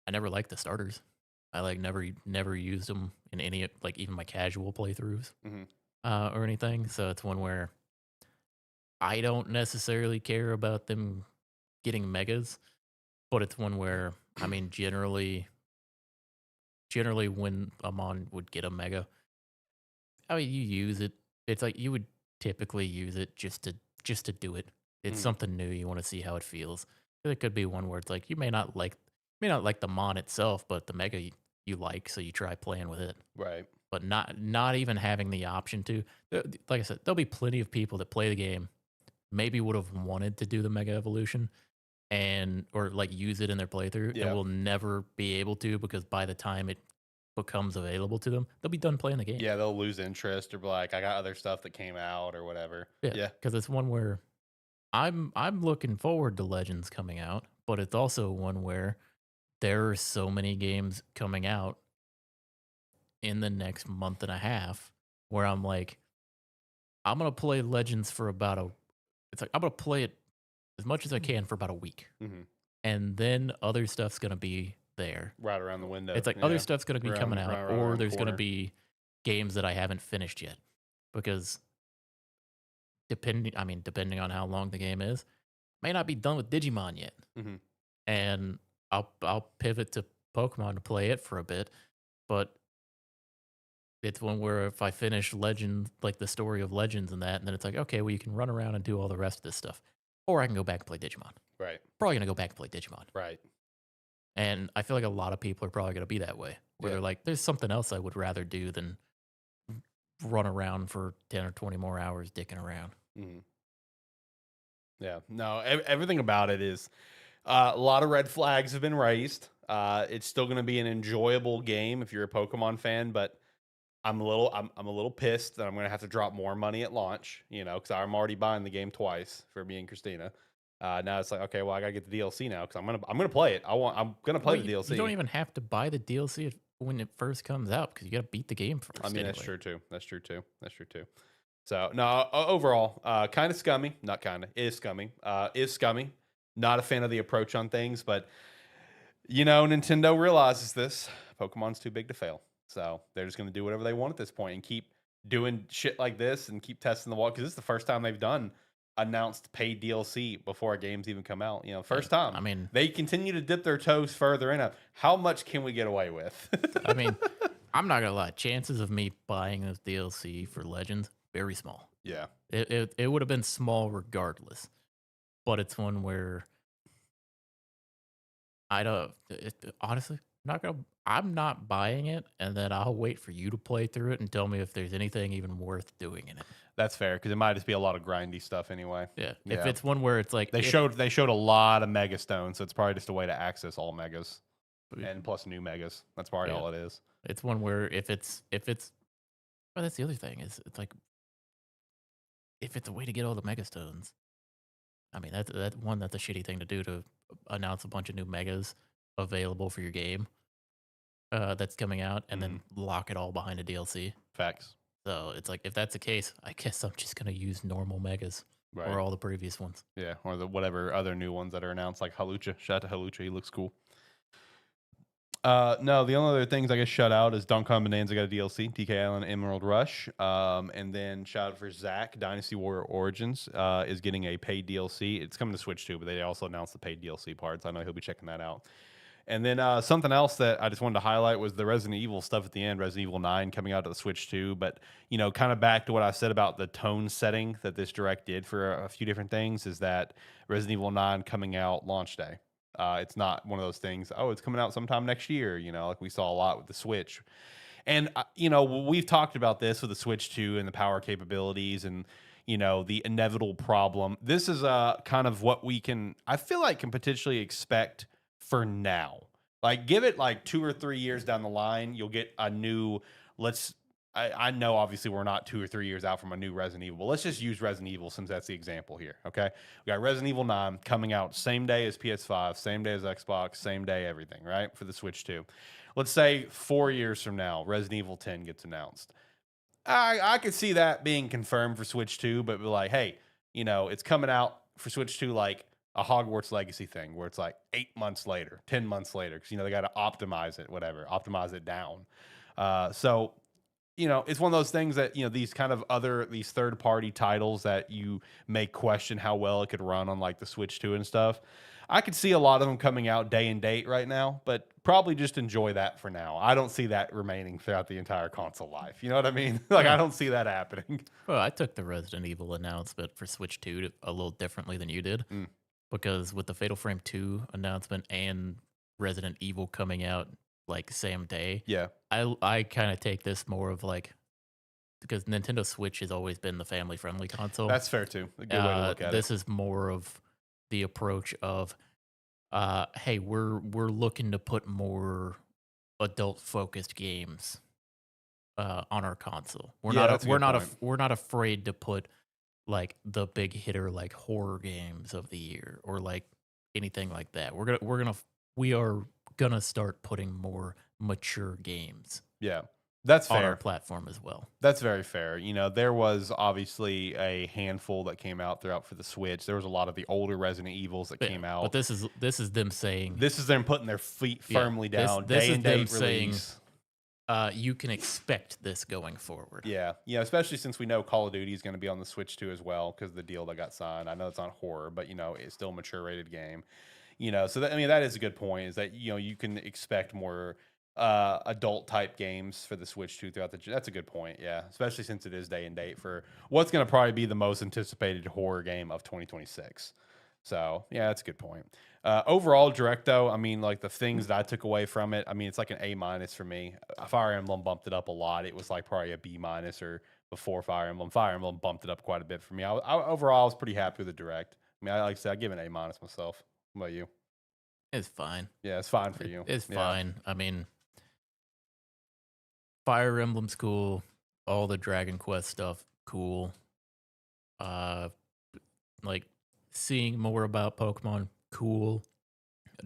I never liked the starters. I like never used them in any like even my casual playthroughs hmm or anything. So it's one where I don't necessarily care about them getting megas, but it's one where I mean generally when Amon would get a mega, I mean you use it. It's like you would typically use it just to do it. It's hmm something new. You want to see how it feels. It could be one where it's like you may not like the mon itself, but the mega you like, so you try playing with it. Right. But not even having the option to. Like I said, there'll be plenty of people that play the game, maybe would have wanted to do the mega evolution and or like use it in their playthrough, Yeah. and will never be able to because by the time it becomes available to them, they'll be done playing the game. Yeah, they'll lose interest or be like, I got other stuff that came out or whatever. Yeah, Yeah. because it's one where I'm looking forward to Legends coming out, but it's also one where there are so many games coming out in the next month and a half where I'm like, I'm gonna play Legends for about a. It's like I'm gonna play it as much as I can for about a week, Hmm. and then other stuff's gonna be there. Right around the window. It's like other Yeah. stuff's gonna be coming out, or Around the there's gonna corner. be games that I haven't finished yet, because depending on how long the game is, may not be done with Digimon yet, Hmm. and I'll pivot to Pokemon to play it for a bit, but it's one where if I finish Legend, like the story of Legends and that, and then it's like, okay, well, you can run around and do all the rest of this stuff. Or I can go back and play Digimon. Right. Probably going to go back and play Digimon. Right. And I feel like a lot of people are probably going to be that way, where Yeah. they're like, there's something else I would rather do than run around for 10 or 20 more hours dicking around. Hmm. Yeah. No, everything about it is a lot of red flags have been raised. It's still going to be an enjoyable game if you're a Pokemon fan, but I'm a little pissed that I'm going to have to drop more money at launch, because I'm already buying the game twice for me and Christina. Now it's like, okay, well, I got to get the DLC now because I'm gonna play it. I'm gonna play Well, the you DLC. don't even have to buy the DLC when it first comes out, because you got to beat the game first. I mean, anyway. that's true too. That's true too. That's true too. So no, overall, kind of scummy. Not kind of, is scummy. Is scummy. Not a fan of the approach on things, but Nintendo realizes this. Pokemon's too big to fail, so they're just gonna do whatever they want at this point and keep doing shit like this and keep testing the wall because this is the first time they've done announced paid DLC before games even come out. First time. I mean, They continue to dip their toes further in. How much can we get away with? I mean, I'm not gonna lie. Chances of me buying this DLC for Legends very small. Yeah. It would have been small regardless, but it's one where I don't. Honestly, I'm not buying it, and then I'll wait for you to play through it and tell me if there's anything even worth doing in it. That's fair because it might just be a lot of grindy stuff anyway. Yeah, if Yeah. it's one where it's like They showed a lot of Mega Stones, so it's probably just a way to access all Megas and plus new Megas. That's probably Yeah. all it is. It's one where if it's well, that's the other thing is it's like if it's a way to get all the Mega Stones. I mean, that's a shitty thing to do, to announce a bunch of new megas available for your game that's coming out and then lock it all behind a DLC. Facts. So it's like, if that's the case, I guess I'm just gonna use normal megas Right. or all the previous ones. Yeah, or the whatever other new ones that are announced, like Halucha. Shout out to Halucha, he looks cool. No, the only other things I guess shout out is Donkey Kong Bonanza got a DLC, DK Island Emerald Rush, and then shout out for Zach, Dynasty Warrior Origins is getting a paid DLC. It's coming to Switch too, but they also announced the paid DLC parts. I know he'll be checking that out. And then something else that I just wanted to highlight was the Resident Evil stuff at the end, Resident Evil 9 coming out to the Switch too. But, kind of back to what I said about the tone setting that this direct did for a few different things is that Resident Evil 9 coming out launch day. It's not one of those things, oh, it's coming out sometime next year, like we saw a lot with the Switch. And, we've talked about this with the Switch 2 and the power capabilities and, the inevitable problem. This is kind of what I feel like can potentially expect for now. Like, give it like 2 or 3 years down the line, you'll get a new, I know obviously we're not 2 or 3 years out from a new Resident Evil, but let's just use Resident Evil since that's the example here, okay? We got Resident Evil 9 coming out same day as PS5, same day as Xbox, same day everything, right? For the Switch 2. Let's say 4 years from now, Resident Evil 10 gets announced. I could see that being confirmed for Switch 2, but be like, hey, it's coming out for Switch 2 like a Hogwarts Legacy thing where it's like 8 months later, 10 months later, because, they got to optimize it, optimize it down. So it's one of those things that, these kind of these third party titles that you may question how well it could run on like the Switch 2 and stuff. I could see a lot of them coming out day and date right now, but probably just enjoy that for now. I don't see that remaining throughout the entire console life. You know what I mean? Like, I don't see that happening. Well, I took the Resident Evil announcement for Switch 2 a little differently than you did, because with the Fatal Frame 2 announcement and Resident Evil coming out like same day, Yeah. I kind of take this more of like, because Nintendo Switch has always been the family friendly console. That's fair too. A good way to look at this is more of the approach of, hey, we're looking to put more adult focused games on our console. We're not afraid to put like the big hitter like horror games of the year or like anything like that. We are gonna start putting more mature games. Yeah. That's on our fair. platform as well. That's very fair. You know, there was obviously a handful that came out throughout for the Switch. There was a lot of the older Resident Evils that Yeah, came but out. this is them saying, This is them putting their feet yeah, firmly this down, this day is and them date saying, release. you can expect this going forward. Yeah, yeah, especially since we know Call of Duty is going to be on the Switch too as well because the deal that got signed. I know it's on horror, but you know it's still a mature rated game. You know, so that, I mean that is a good point. Is that you know you can expect more adult type games for the Switch too throughout the. That's a good point. Yeah, especially since it is day and date for what's going to probably be the most anticipated horror game of 2026. So yeah, that's a good point. Overall, direct though, I mean, like the things that I took away from it, I mean, it's like an A minus for me. Fire Emblem bumped it up a lot. It was like probably a B minus or before Fire Emblem. Fire Emblem bumped it up quite a bit for me. Overall, I was pretty happy with the direct. I mean, I like I said, I give it an A minus myself. What about you? It's fine. Yeah, it's fine for you. It's Yeah, fine. I mean, Fire Emblem's cool. All the Dragon Quest stuff, cool. Uh, like seeing more about Pokemon, cool.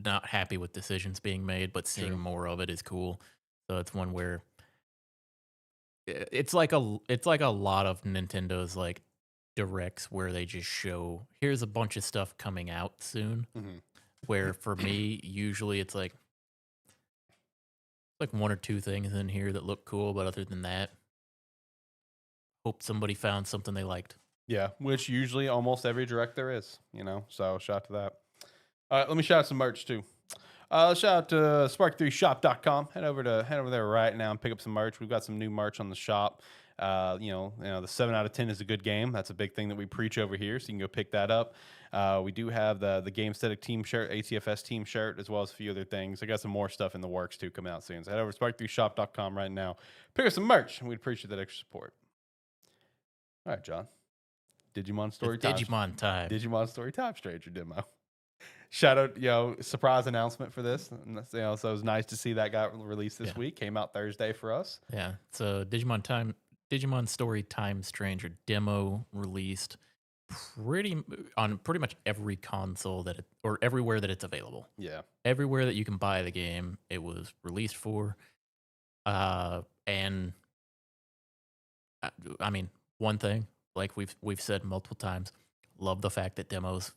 Not happy with decisions being made, but seeing true. more of it is cool. So it's one where it's like a lot of Nintendo's like directs where they just show here's a bunch of stuff coming out soon. Hmm. Where for me, usually it's like one or two things in here that look cool, but other than that, hope somebody found something they liked. Yeah, which usually almost every direct there is, you know. So shout out to that. Let me shout out some merch too. Shout out to spark3shop.com. Head over there right now and pick up some merch. We've got some new merch on the shop. The 7 out of 10 is a good game. That's a big thing that we preach over here. So you can go pick that up. We do have the Gamesthetic team shirt, ATFS team shirt, as well as a few other things. I got some more stuff in the works too coming out soon. So head over to spark3shop.com right now. Pick up some merch, and we'd appreciate that extra support. All right, John. Digimon story It's time. Digimon time. Digimon story time, stranger demo. Shout out, surprise announcement for this. And that's, so it was nice to see that got released this Yeah. week. Came out Thursday for us. Yeah. So Digimon Story Time Stranger demo released on pretty much every console or everywhere that it's available. Yeah. Everywhere that you can buy the game, it was released for. And I mean, one thing, like we've said multiple times, love the fact that demos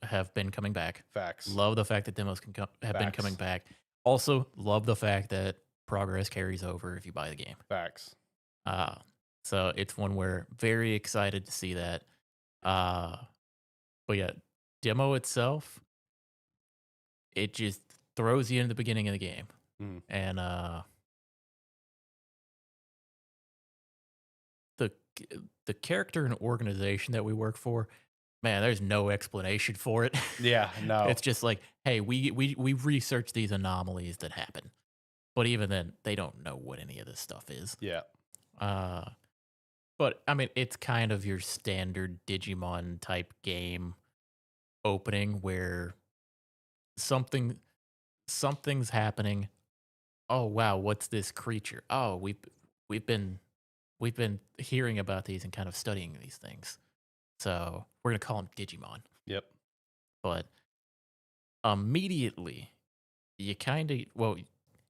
have been coming back. Facts. Love the fact that demos have been coming back. Also, love the fact that progress carries over if you buy the game. Facts. So it's one where very excited to see that. But yeah, demo itself, it just throws you in the beginning of the game. Mm. And the character and organization that we work for, man, there's no explanation for it. Yeah, no. It's just like, hey, we researched these anomalies that happen. But even then, they don't know what any of this stuff is. Yeah. But I mean, it's kind of your standard Digimon type game opening where something's happening. Oh wow, what's this creature? Oh, we've been hearing about these and kind of studying these things. So we're gonna call them Digimon. Yep. But immediately, you kind of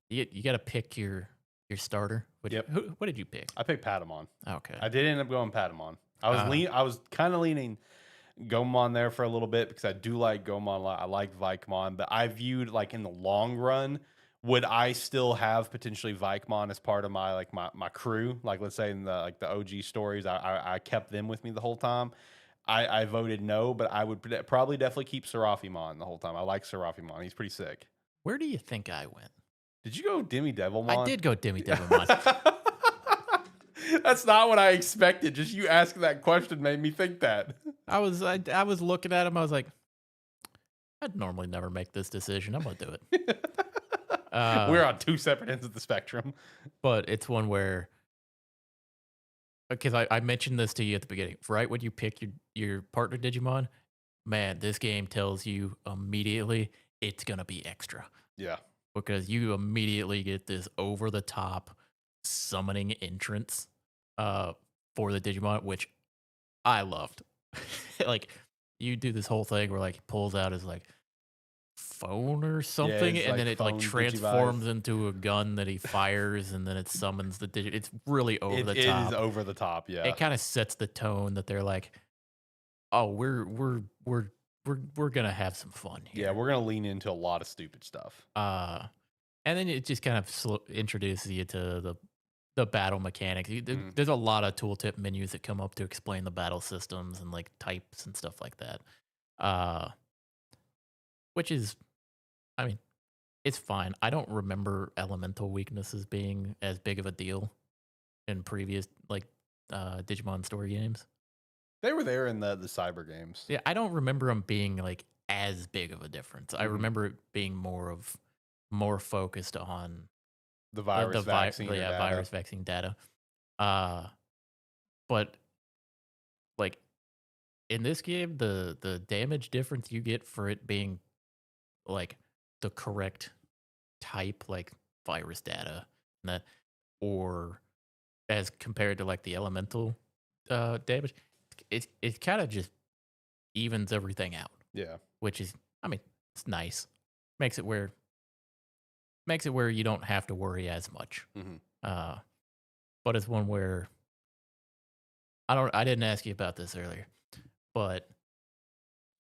you got to pick your starter. What did you pick? I picked Patamon. Okay. I did end up going Patamon. I was kind of leaning Gomon there for a little bit because I do like Gomon a lot. I like Vikemon, but I viewed like in the long run, would I still have potentially Vikemon as part of my my crew? Like let's say in the OG stories, I kept them with me the whole time. I voted no, but I would probably definitely keep Seraphimon the whole time. I like Seraphimon. He's pretty sick. Where do you think I went? Did you go Demi Devilmon? I did go Demi Devilmon. That's not what I expected. Just you asking that question made me think that. I was looking at him. I was like, I'd normally never make this decision. I'm gonna do it. We're on two separate ends of the spectrum. But it's one where, because I mentioned this to you at the beginning, right when you pick your partner Digimon, man, this game tells you immediately it's gonna be extra. Yeah. Because you immediately get this over the top summoning entrance for the Digimon, which I loved. Like you do this whole thing where like he pulls out his like phone or something, it's and like then it like phone transforms Digivice. into a gun that he fires, and then it summons the digit. It's really over the It is top. over the top, yeah. It kind of sets the tone that they're like, oh, we're gonna have some fun Yeah, here. we're gonna lean into a lot of stupid stuff. Uh, and then it just kind of introduces you to the battle mechanics. Mhm. There's a lot of tooltip menus that come up to explain the battle systems and like types and stuff like that. Uh, which is, I mean, it's fine. I don't remember elemental weaknesses being as big of a deal in previous like Digimon story games. They were there in the cyber games. Yeah, I don't remember them being like as big of a difference. I Mhm. remember it being more focused on The virus vaccine or yeah, data. virus vaccine data. Uh, but like in this game, the damage difference you get for it being like the correct type, like virus data, and that, or as compared to like the elemental damage, it kind of just evens everything out, Yeah. which is, I mean, it's nice. Makes it where you don't have to worry as much. Mhm. Uh, but it's one where I didn't ask you about this earlier, but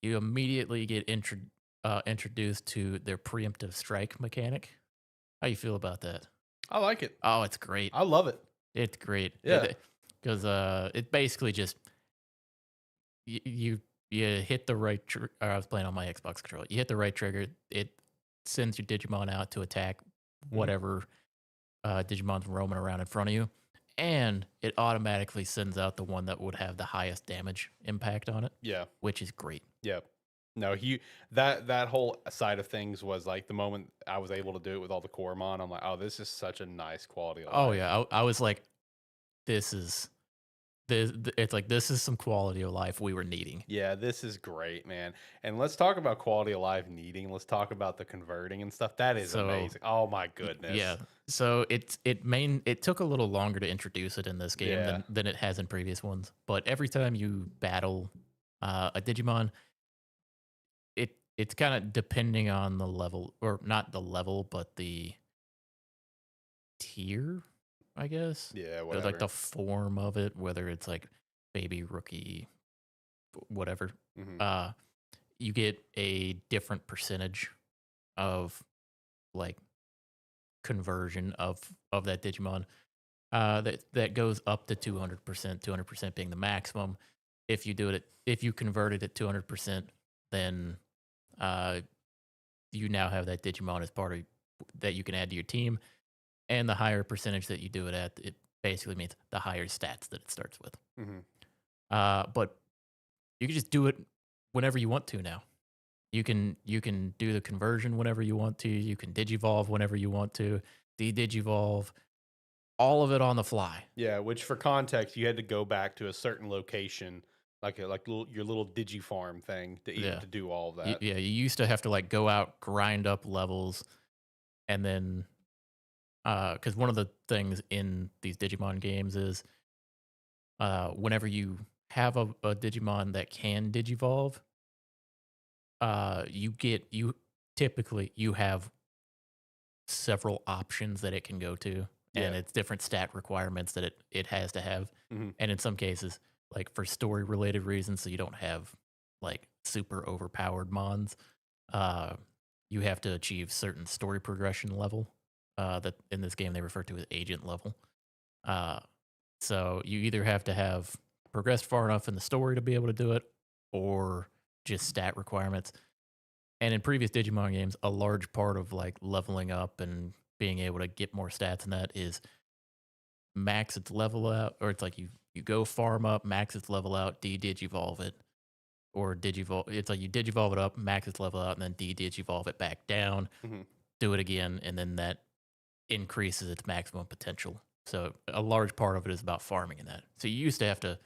you immediately get introduced to their preemptive strike mechanic. How you feel about that? I like it. Oh, it's great. I love it. It's great. Yeah. Because it basically just you hit the right. I was playing on my Xbox controller. You hit the right trigger. It sends your Digimon out to attack Mhm. whatever Digimon's roaming around in front of you, and it automatically sends out the one that would have the highest damage impact on it, Yeah. which is great. Yeah. No, that whole side of things was like the moment I was able to do it with all the Coromon. I'm like, oh, this is such a nice quality of Oh life. yeah, I was like, this is it's like this is some quality of life we were needing. Yeah, this is great, man. And let's talk about quality of life needing. Let's talk about the converting and stuff. That is So amazing. Oh my yeah, goodness. so it took a little longer to introduce it in this game Yeah. than it has in previous ones. But every time you battle a Digimon, it's kind of depending on the level, or not the level, but the tier, I guess. Yeah, Or like whatever. the form of it, whether it's like baby, rookie, whatever. Hmm. Uh, you get a different percentage of like conversion of that Digimon. That goes up to 200%. 200% being the maximum. If you convert it at 200%, then uh, you now have that Digimon as part of that you can add to your team. And the higher percentage that you do it at, it basically means the higher stats that it starts with. Hmm. But you can just do it whenever you want to now. You can do the conversion whenever you want to. You can digivolve whenever you want to. De-digivolve, all of it on the fly. Yeah, which for context, you had to go back to a certain location, your little digi farm thing Yeah, to do all of that. yeah. You used to have to like go out, grind up levels, and then because one of the things in these Digimon games is whenever you have a Digimon that can digivolve, you typically you have several options that it can go to, and Yeah. it's different stat requirements that it has to have. Hmm. And in some cases, like for story related reasons, so you don't have like super overpowered mons, uh, you have to achieve certain story progression level that in this game they refer to as agent level. Uh, so you either have to have progressed far enough in the story to be able to do it, or just stat requirements. And in previous Digimon games, a large part of like leveling up and being able to get more stats and that is max its level out, or it's like you go farm up, max its level out, de-digivolve it, or digivolve. It's like you digivolve it up, max its level out, and then de-digivolve it back down, Hmm. do it again, and then that increases its maximum potential. So a large part of it is about farming in that. So you used to have to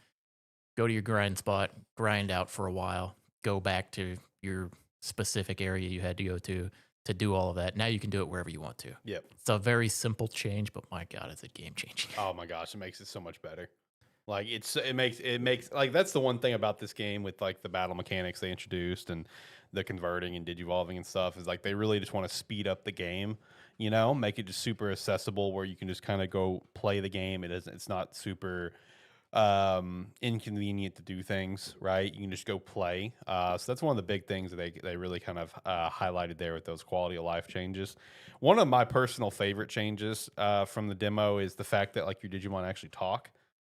go to your grind spot, grind out for a while, go back to your specific area you had to go to do all of that. Now you can do it wherever you want to. Yep. It's a very simple change, but my God, is it game changing. Oh my gosh, it makes it so much better. Like it makes like that's the one thing about this game with like the battle mechanics they introduced and the converting and digivolving and stuff is like they really just want to speed up the game, make it just super accessible where you can just kind of go play the game. It's not super inconvenient to do things, right? You can just go play. So that's one of the big things that they really kind of highlighted there with those quality of life changes. One of my personal favorite changes from the demo is the fact that like your Digimon actually talk.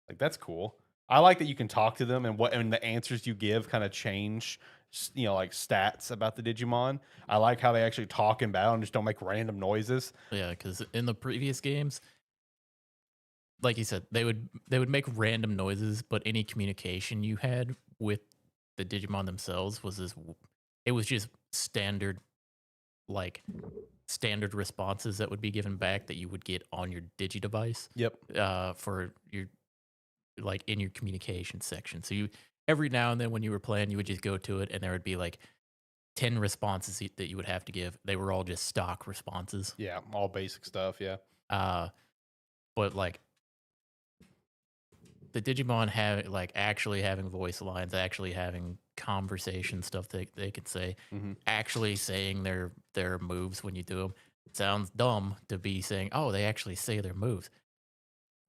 Like that's cool. I like that you can talk to them and the answers you give kind of change, like stats about the Digimon. I like how they actually talk in battle and just don't make random noises. Yeah, because in the previous games, like you said, they would make random noises, but any communication you had with the Digimon themselves was it was just standard, like standard responses that would be given back that you would get on your Digi device. Yep. For your, like, in your communication section. So you, every now and then when you were playing, you would just go to it and there would be like 10 responses that you would have to give. They were all just stock responses. Yeah. All basic stuff. Yeah. But like the Digimon have like actually having voice lines, actually having conversation stuff they could say, actually saying their moves when you do them. It sounds dumb to be saying, "Oh, they actually say their moves."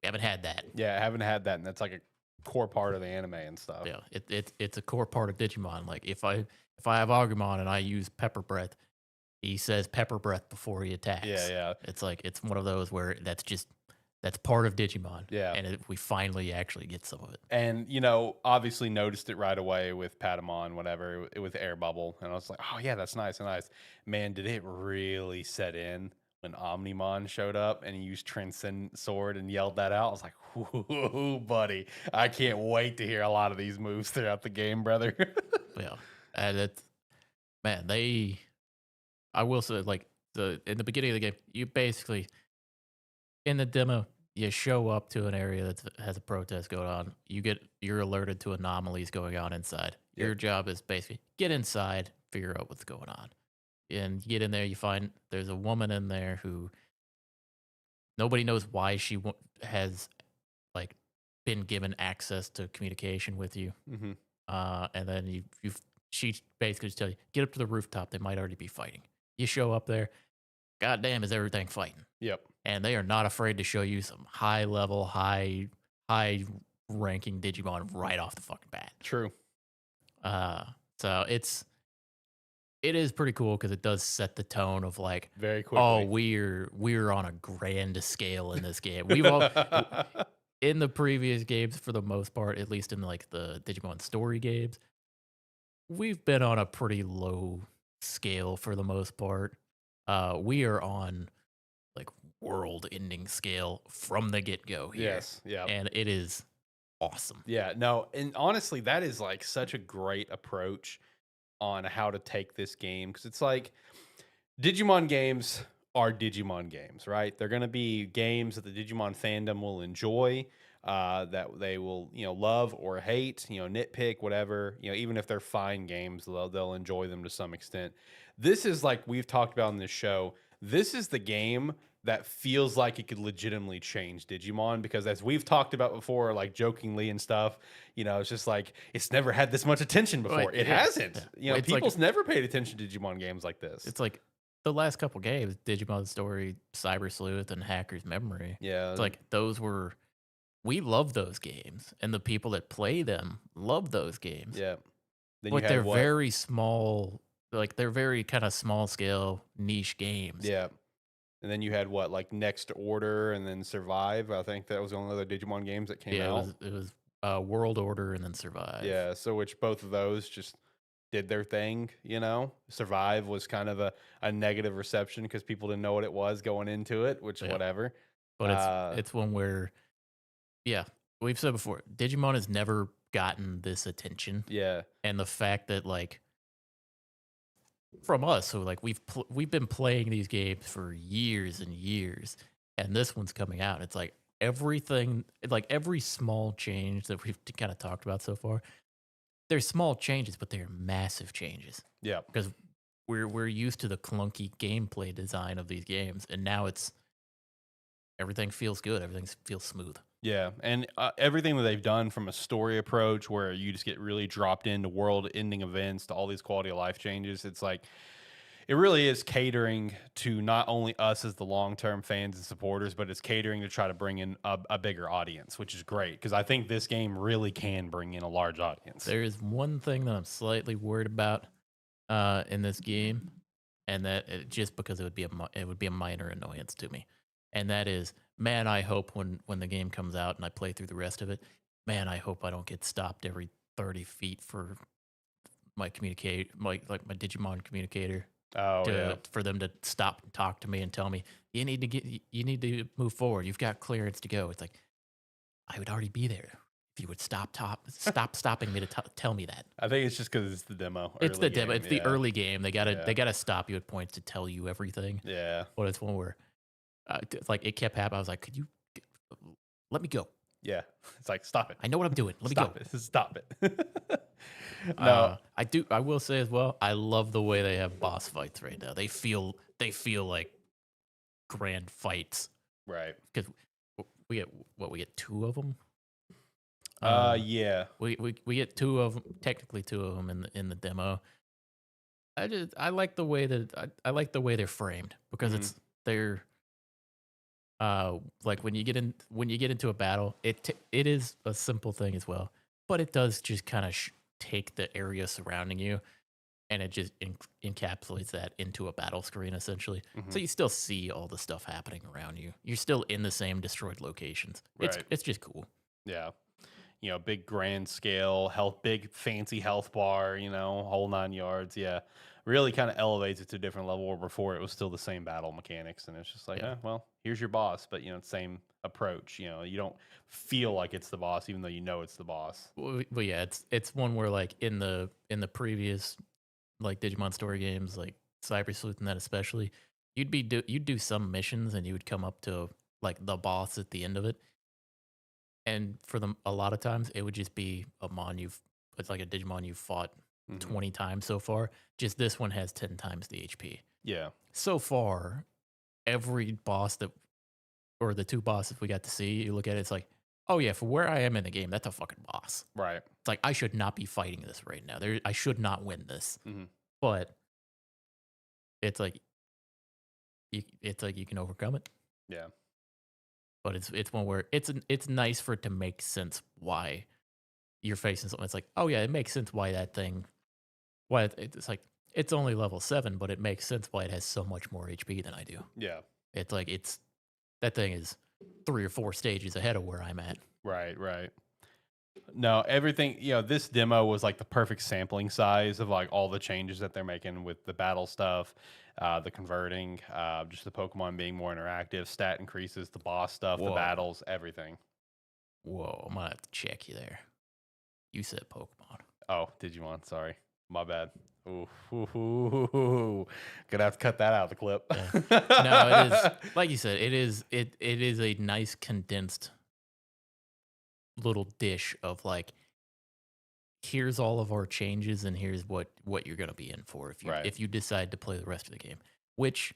We haven't had that. Yeah. I haven't had that. And that's like a core part of the anime and stuff. Yeah, it's a core part of Digimon. Like if I have Agumon and I use Pepper Breath, he says Pepper Breath before he attacks. Yeah. Yeah. It's like it's one of those where that's part of Digimon. Yeah. And we finally actually get some of it. And obviously noticed it right away with Patamon, whatever, with Air Bubble, and I was like, "Oh yeah, that's nice, nice." Man, did it really set in when Omnimon showed up and he used Transcendent Sword and yelled that out? I was like, "Whoo, buddy! I can't wait to hear a lot of these moves throughout the game, brother." Yeah, and it's, man, I will say, like, in the beginning of the game, you basically, in the demo, you show up to an area that has a protest going on. You're alerted to anomalies going on inside. Yep. Your job is basically get inside, figure out what's going on. And you get in there, you find there's a woman in there who nobody knows why she has, like, been given access to communication with you. Mm-hmm. And then she basically just tells you, get up to the rooftop. They might already be fighting. You show up there. God damn, is everything fighting? Yep. And they are not afraid to show you some high level, high ranking Digimon right off the fucking bat. True. So it is pretty cool because it does set the tone of like, very quickly. Oh, we're on a grand scale in this game. We've all in the previous games, for the most part, at least in like the Digimon story games, we've been on a pretty low scale for the most part. We are on like world-ending scale from the get-go here. Yes, yeah, and it is awesome. Yeah, no, and honestly, that is like such a great approach on how to take this game because it's like Digimon games are Digimon games, right? They're going to be games that the Digimon fandom will enjoy, that they will, love or hate, nitpick, whatever. Even if they're fine games, they'll enjoy them to some extent. This is like we've talked about in this show. This is the game that feels like it could legitimately change Digimon because as we've talked about before, like jokingly and stuff, it's just like it's never had this much attention before. Right, it yeah, hasn't. yeah. People's never paid attention to Digimon games like this. It's like the last couple games, Digimon Story, Cyber Sleuth, and Hacker's Memory. Yeah. It's like we love those games, and the people that play them love those games. Yeah. Then but they're very small, like they're very kind of small scale niche games. Yeah. And then you had like Next Order and then Survive. I think that was the only other Digimon games that came out. It was World Order and then Survive. Yeah, so which both of those just did their thing, Survive was kind of a negative reception because people didn't know what it was going into it, which whatever. But it's one where, yeah, we've said before, Digimon has never gotten this attention. Yeah. And the fact that like from us, so like we've been playing these games for years and years, and this one's coming out. It's like everything, like every small change that we've kind of talked about so far. They're small changes, but they're massive changes. Yeah, because we're used to the clunky gameplay design of these games, and now everything feels good. Everything feels smooth. Yeah, and everything that they've done from a story approach, where you just get really dropped into world-ending events to all these quality of life changes, it's like it really is catering to not only us as the long-term fans and supporters, but it's catering to try to bring in a bigger audience, which is great because I think this game really can bring in a large audience. There is one thing that I'm slightly worried about in this game, and just because it would be a minor annoyance to me, and that is, man, I hope when the game comes out and I play through the rest of it, man, I hope I don't get stopped every 30 feet for my Digimon communicator Oh yeah, for them to stop and talk to me and tell me you need to move forward. You've got clearance to go. It's like I would already be there if you would stop stopping me to tell me that. I think it's just because it's the demo, It's the early demo. game. It's the Yeah, early game. yeah, They gotta stop you at points to tell you everything. yeah, But it's one where it's like it kept happening. I was like, could you let me go? yeah. It's like stop it, I know what I'm doing. Let me go. stop it, stop it. No, I do. I will say as well. I love the way they have boss fights right now. They feel like grand fights right. because we get two of them. Yeah, We get two of them, technically two of them in the demo. I like the way that I like the way they're framed because mhm, they're like when you get into a battle, it is a simple thing as well, but it does just kind of take the area surrounding you and it just encapsulates that into a battle screen essentially. So mhm, you still see all the stuff happening around you. You're still in the same destroyed locations. right. It's just cool. Yeah. Big grand scale health, big fancy health bar, whole 9 yards. Yeah. Really kind of elevates it to a different level where before it was still the same battle mechanics. And it's just like, Yeah. well, here's your boss, but same approach. You don't feel like it's the boss, even though you know it's the boss. Well, yeah, it's one where like in the previous like Digimon story games, like Cyber Sleuth and that especially, you'd do some missions and you would come up to like the boss at the end of it, and for them a lot of times it would just be it's like a Digimon you fought Hmm. 20 times so far. Just this one has 10 times the HP. Yeah. So far, every boss that or the two bosses we got to see, you look at it, it's like, oh yeah, for where I am in the game, that's a fucking boss. Right. It's like I should not be fighting this right now. I should not win this. Hmm. But it's like it's like you can overcome it. Yeah. But it's one where it's nice for it to make sense why you're facing something. It's like, oh yeah, it makes sense why that thing why it's like it's only level 7, but it makes sense why it has so much more HP than I do. Yeah. It's like that thing is 3 or 4 stages ahead of where I'm at. Right. Right. No, everything, this demo was like the perfect sampling size of like all the changes that they're making with the battle stuff, the converting, just the Pokemon being more interactive, stat increases, the boss stuff, the Whoa. battles, everything. Whoa, I'm gonna have to check you there. You said Pokemon. Oh, Digimon, sorry. My bad. Ooh, gonna have to cut that out of the clip. Yeah. No, it is like you said, it is a nice condensed little dish of like here's all of our changes and here's what you're going to be in for Right. if you decide to play the rest of the game, which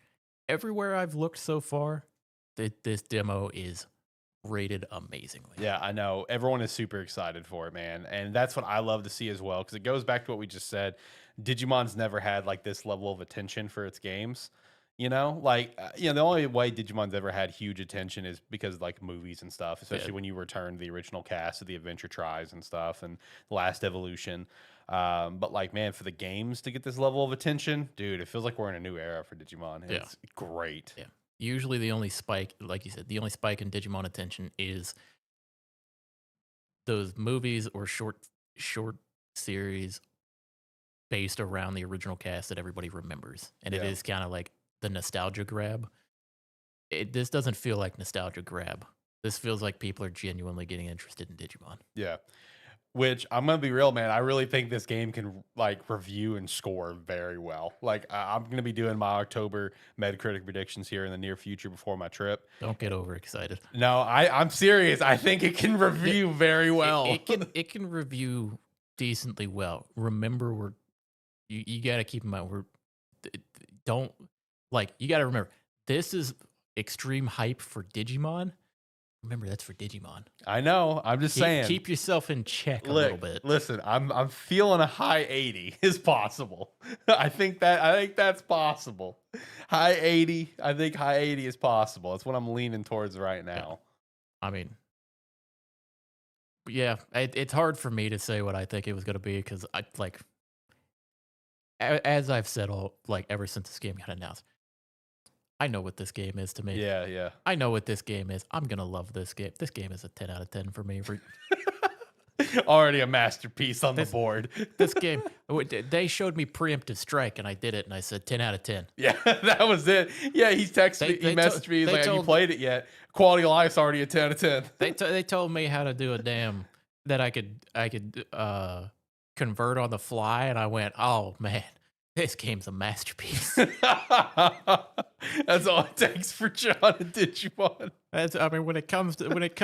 everywhere I've looked so far, this demo is rated amazingly. Yeah, I know. Everyone is super excited for it, man. And that's what I love to see as well, because it goes back to what we just said. Digimon's never had like this level of attention for its games. The only way Digimon's ever had huge attention is because of like movies and stuff, Yeah. especially when you return the original cast of the Adventure Tries and stuff and Last Evolution. But like, man, for the games to get this level of attention, dude, it feels like we're in a new era for Digimon. Yeah. It's great. Yeah. Usually the only spike, like you said, the only spike in Digimon attention is those movies or short series based around the original cast that everybody remembers. And it Yeah. is kind of like the nostalgia grab. This doesn't feel like nostalgia grab. This feels like people are genuinely getting interested in Digimon. Yeah. Which I'm gonna be real, man. I really think this game can like review and score very well. Like I'm gonna be doing my October Metacritic predictions here in the near future before my trip. Don't get overexcited. No, I'm serious. I think it can review very well. It can review decently well. Remember, you got to keep in mind don't like you got to remember this is extreme hype for Digimon, Remember, that's for Digimon. I know. I'm just saying. Keep yourself in check a Look, little bit. listen, I'm feeling a high 80 is possible. I think that's possible. High 80. I think high 80 is possible. That's what I'm leaning towards right Yeah. now. I mean, yeah, it's hard for me to say what I think it was going to be because I like, as I've said ever since this game got announced, I know what this game is to me. Yeah, yeah. I know what this game is. I'm gonna love this game. This game is a 10 out of 10 for me. Already a masterpiece on This- the board. This game, they showed me preemptive strike, and I did it, and I said 10 out of 10. Yeah, that was it. Yeah, he texted me, he messaged me, he's like, have you played it yet? Quality of life's already a 10 out of 10. They told me how to do a that I could convert on the fly, and I went, oh man, this game's a masterpiece. That's all it takes for John and Digimon. I mean, when it comes to a Digimon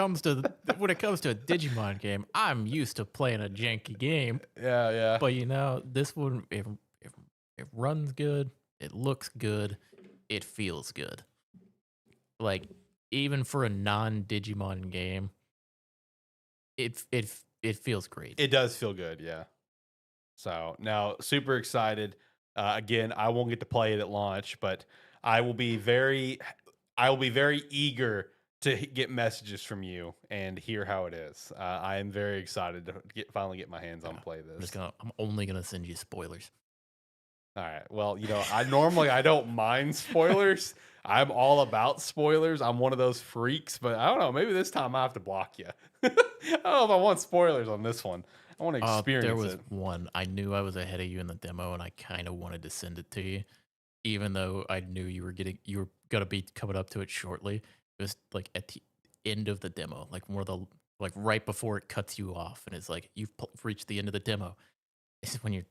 game, I'm used to playing a janky game. Yeah, yeah. But this one it runs good, it looks good, it feels good. Like even for a non-Digimon game, it feels great. It does feel good, yeah. So now, super excited. Again, I won't get to play it at launch, but I will be very eager to get messages from you and hear how it is. I am very excited to finally get my hands on play this. I'm only gonna send you spoilers. All right. Well, I don't mind spoilers. I'm all about spoilers. I'm one of those freaks, but I don't know. Maybe this time I have to block you. I don't know if I want spoilers on this one. I want to experience it. There was one. I knew I was ahead of you in the demo, and I kind of wanted to send it to you, even though I knew you were gonna be coming up to it shortly. It was like at the end of the demo, like right before it cuts you off, and it's like you've reached the end of the demo. It's when you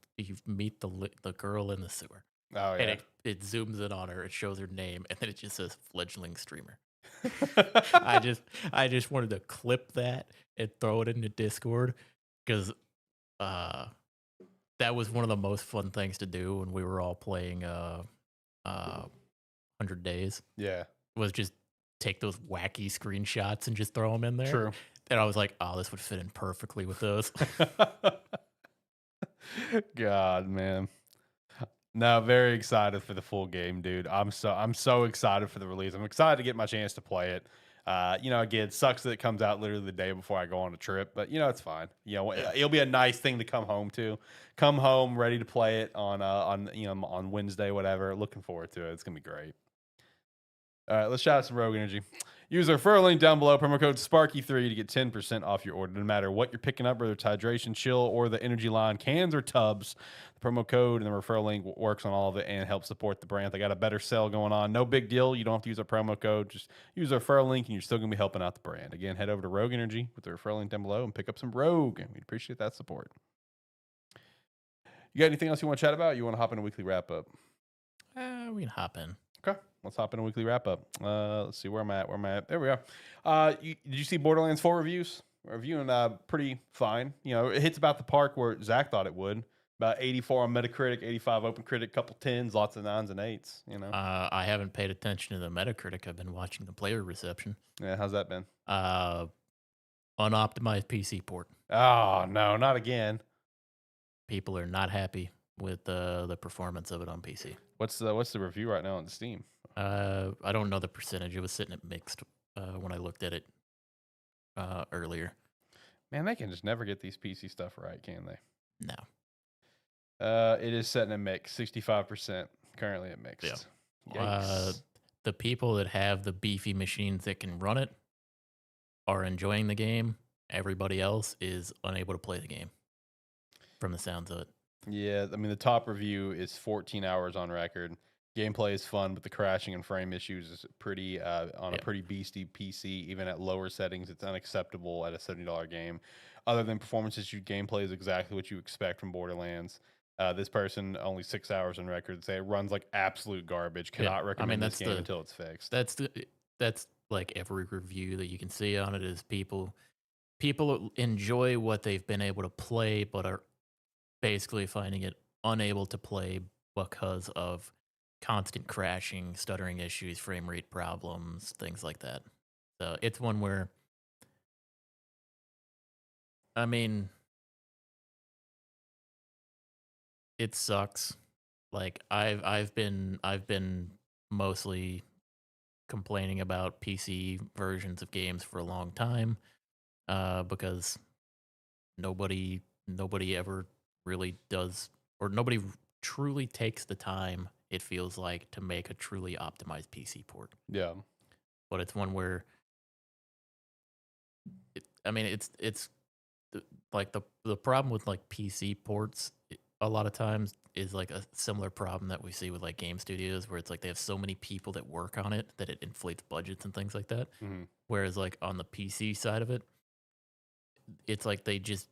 meet the girl in the sewer. Oh yeah. And it zooms in on her. It shows her name, and then it just says fledgling streamer. I just wanted to clip that and throw it into Discord because that was one of the most fun things to do when we were all playing 100 Days. Yeah. Was just take those wacky screenshots and just throw them in there. True. And I was like, oh, this would fit in perfectly with those. God, man. No, very excited for the full game, dude. I'm so excited for the release. I'm excited to get my chance to play it. Again, it sucks that it comes out literally the day before I go on a trip, but it's fine. It'll be a nice thing to come home to. Come home ready to play it on Wednesday, whatever. Looking forward to it. It's gonna be great. All right, let's shout out some Rogue Energy. Use our referral link down below, promo code SPARKY3 to get 10% off your order, no matter what you're picking up, whether it's hydration, chill, or the energy line, cans or tubs. The promo code and the referral link works on all of it and helps support the brand. They got a better sale going on. No big deal. You don't have to use our promo code. Just use our referral link, and you're still going to be helping out the brand. Again, head over to Rogue Energy with the referral link down below and pick up some Rogue. And we appreciate that support. You got anything else you want to chat about? You want to hop in a weekly wrap-up? We can hop in. Okay, let's hop in a weekly wrap up. Let's see where am I at. There we go. Did you see Borderlands 4 reviews? Reviewing pretty fine. It hits about the park where Zach thought it would. About 84 on Metacritic, 85 OpenCritic, couple 10s, lots of 9s and 8s. I haven't paid attention to the Metacritic. I've been watching the player reception. Yeah, how's that been? Unoptimized PC port. Oh no, not again. People are not happy with the performance of it on PC. What's the review right now on Steam? I don't know the percentage. It was sitting at mixed when I looked at it earlier. Man, they can just never get these PC stuff right, can they? No. It is setting a mix, 65% currently at mixed. Yeah. The people that have the beefy machines that can run it are enjoying the game. Everybody else is unable to play the game from the sounds of it. Yeah, I mean, the top review is 14 hours on record. Gameplay is fun, but the crashing and frame issues is pretty on a pretty beastie PC. Even at lower settings, it's unacceptable at a $70 game. Other than performance issues, gameplay is exactly what you expect from Borderlands. This person, only 6 hours on record, say it runs like absolute garbage. Cannot recommend this game until it's fixed. That's like every review that you can see on it is people enjoy what they've been able to play, but are basically finding it unable to play because of constant crashing, stuttering issues, frame rate problems, things like that. So it's one where, I mean, it sucks. Like I've been mostly complaining about PC versions of games for a long time, because nobody ever really does, or nobody truly takes the time, it feels like, to make a truly optimized PC port. Yeah. But it's one where I mean, it's like the problem with like PC ports, a lot of times is like a similar problem that we see with like game studios, where it's like they have so many people that work on it that it inflates budgets and things like that. Mhm. Whereas like on the PC side of it, it's like they just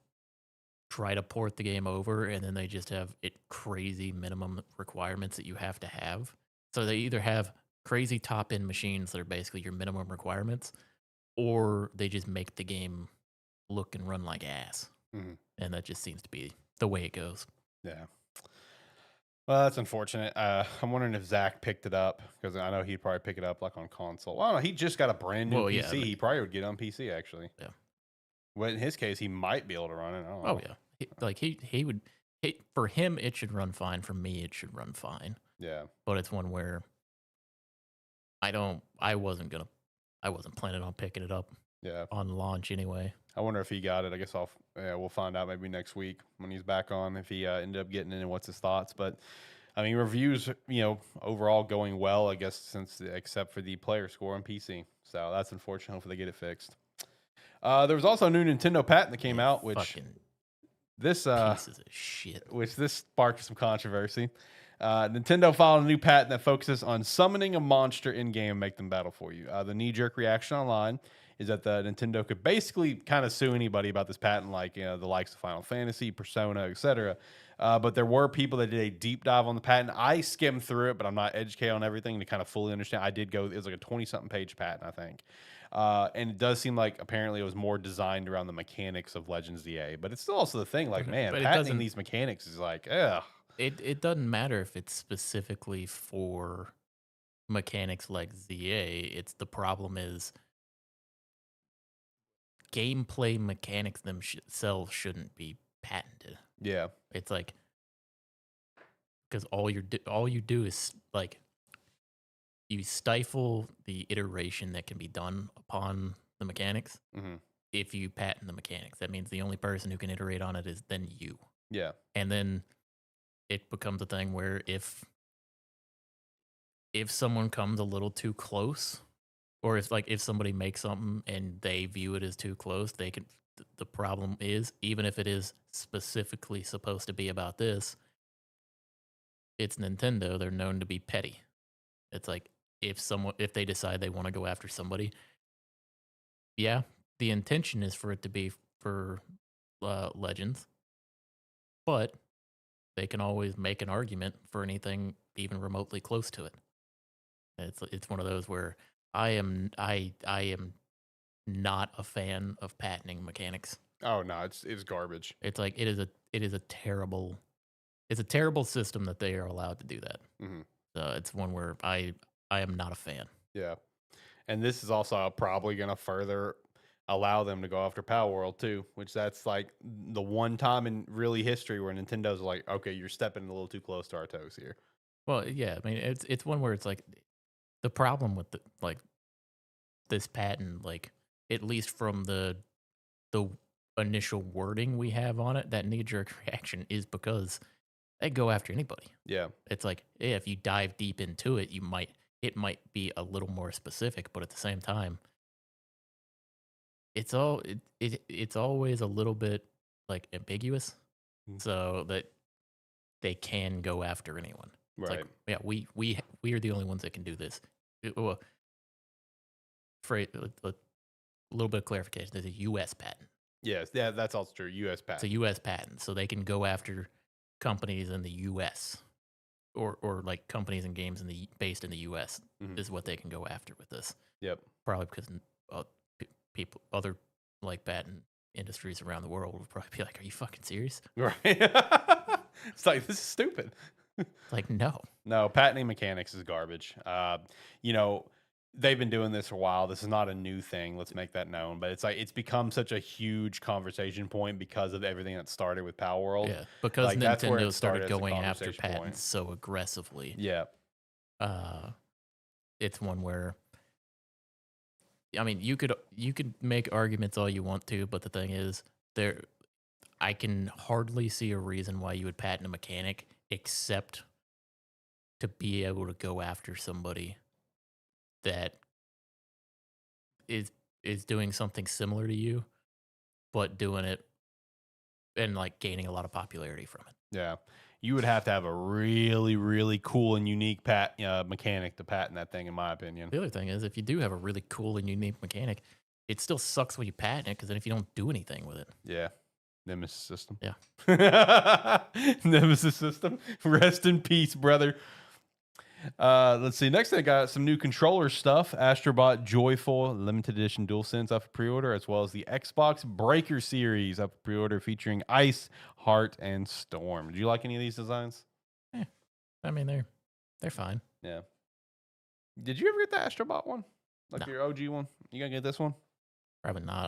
try to port the game over, and then they just have it crazy minimum requirements that you have to have. So they either have crazy top end machines that are basically your minimum requirements, or they just make the game look and run like ass. Mhm. And that just seems to be the way it goes. Yeah. Well, that's unfortunate. I'm wondering if Zach picked it up, because I know he'd probably pick it up like on console. Well, I don't know. He just got a brand new Well, yeah, PC. He probably would get it on PC actually. yeah. Well, in his case, he might be able to run it. I don't Oh know. yeah. He would. For him, it should run fine. For me, it should run fine. Yeah. But it's one where I don't. I wasn't planning on picking it up Yeah. on launch anyway. I wonder if he got it. I guess we'll find out maybe next week when he's back on, if he ended up getting it and what's his thoughts. But I mean, reviews, overall going well, I guess, except for the player score on PC. So that's unfortunate. Hopefully they get it fixed. There was also a new Nintendo patent that came out, which Fucking this pieces of shit. which this sparked some controversy. Nintendo filed a new patent that focuses on summoning a monster in game and make them battle for you. The knee-jerk reaction online is that the Nintendo could basically kind of sue anybody about this patent, like the likes of Final Fantasy, Persona, etc. But there were people that did a deep dive on the patent. I skimmed through it, but I'm not educated on everything to kind of fully understand. I did go; it was like a 20-something page patent, I think. And it does seem like apparently it was more designed around the mechanics of Legends DA, but it's still also the thing. Like, man, But it patenting doesn't- these mechanics is like, ugh. It doesn't matter if it's specifically for mechanics like ZA. It's the problem is gameplay mechanics themselves shouldn't be patented. Yeah, It's like, because all you do is like you stifle the iteration that can be done upon the mechanics. hmm If you patent the mechanics, that means the only person who can iterate on it is then you. yeah, And then it becomes a thing where if someone comes a little too close, or if somebody makes something and they view it as too close, they can. The problem is, even if it is specifically supposed to be about this, it's Nintendo. They're known to be petty. It's like if they decide they want to go after somebody, yeah, the intention is for it to be for Legends, but they can always make an argument for anything even remotely close to it. It's one of those where I am not a fan of patenting mechanics. Oh no, it's garbage. It's like it is a terrible system that they are allowed to do that. hmm So it's one where I am not a fan. Yeah, and this is also probably going to further allow them to go after Power World too, which that's like the one time in really history where Nintendo's like, okay, you're stepping a little too close to our toes here. Well, yeah, I mean it's one where it's like the problem with this patent, like at least from the initial wording we have on it, that knee jerk reaction is because they go after anybody. Yeah, It's like, yeah, if you dive deep into it, it might be a little more specific, but at the same time, it's always a little bit like ambiguous, Mm. so that they can go after anyone. It's right. like, yeah, we are the only ones that can do this. Well, for a little bit of clarification, there's a U.S. patent. Yes, yeah, that's also true. U.S. It's a patent. U.S. patent, so they can go after companies in the U.S. or like companies and games based in the U.S. Mhm. is what they can go after with this. Yep. Probably because people, other like patent industries around the world would probably be like, "Are you fucking serious?" Right. It's like, this is stupid. Like, no. No, patenting mechanics is garbage. You know, they've been doing this for a while. This is not a new thing. Let's make that known. But it's like it's become such a huge conversation point because of everything that started with Power World. Yeah, because Like that's where it Nintendo started started as a going after conversation point. patents so aggressively. Yeah. Uh, it's one where, I mean, you could make arguments all you want to, but the thing is, I can hardly see a reason why you would patent a mechanic except to be able to go after somebody that is doing something similar to you, but doing it and like gaining a lot of popularity from it. Yeah. You would have to have a really, really cool and unique mechanic to patent that thing, in my opinion. The other thing is, if you do have a really cool and unique mechanic, it still sucks when you patent it because then if you don't do anything with it. Yeah. Nemesis system. Yeah. Nemesis system. Rest in peace, brother. Let's see. Next, I got some new controller stuff. Astrobot Joyful Limited Edition DualSense up for pre-order, as well as the Xbox Breaker Series up for pre-order, featuring Ice, Heart, and Storm. Did you like any of these designs? Yeah. I mean, they're fine. Yeah. Did you ever get the Astrobot one? Like No. your OG one? You gonna get this one? Probably not.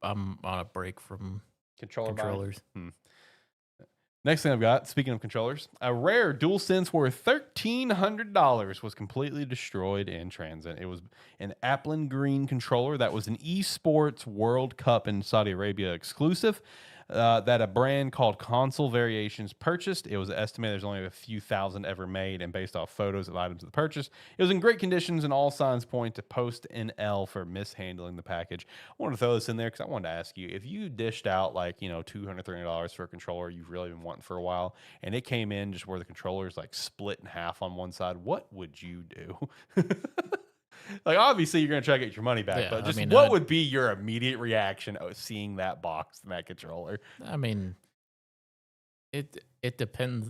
I'm on a break from controllers. Next thing I've got, speaking of controllers, a rare DualSense worth $1,300 was completely destroyed in transit. It was an Applin Green controller that was an esports World Cup in Saudi Arabia exclusive that a brand called Console Variations purchased. It was estimated there's only a few thousand ever made, and based off photos of items of the purchase, it was in great conditions, and all signs point to post NL for mishandling the package. I want to throw this in there because I wanted to ask you, if you dished out like, $200, $300 for a controller you've really been wanting for a while, and it came in just where the controller is like split in half on one side, what would you do? Like, obviously, you're going to try to get your money back, Yeah, but just I mean, what would be your immediate reaction of seeing that box and that controller? I mean, it depends.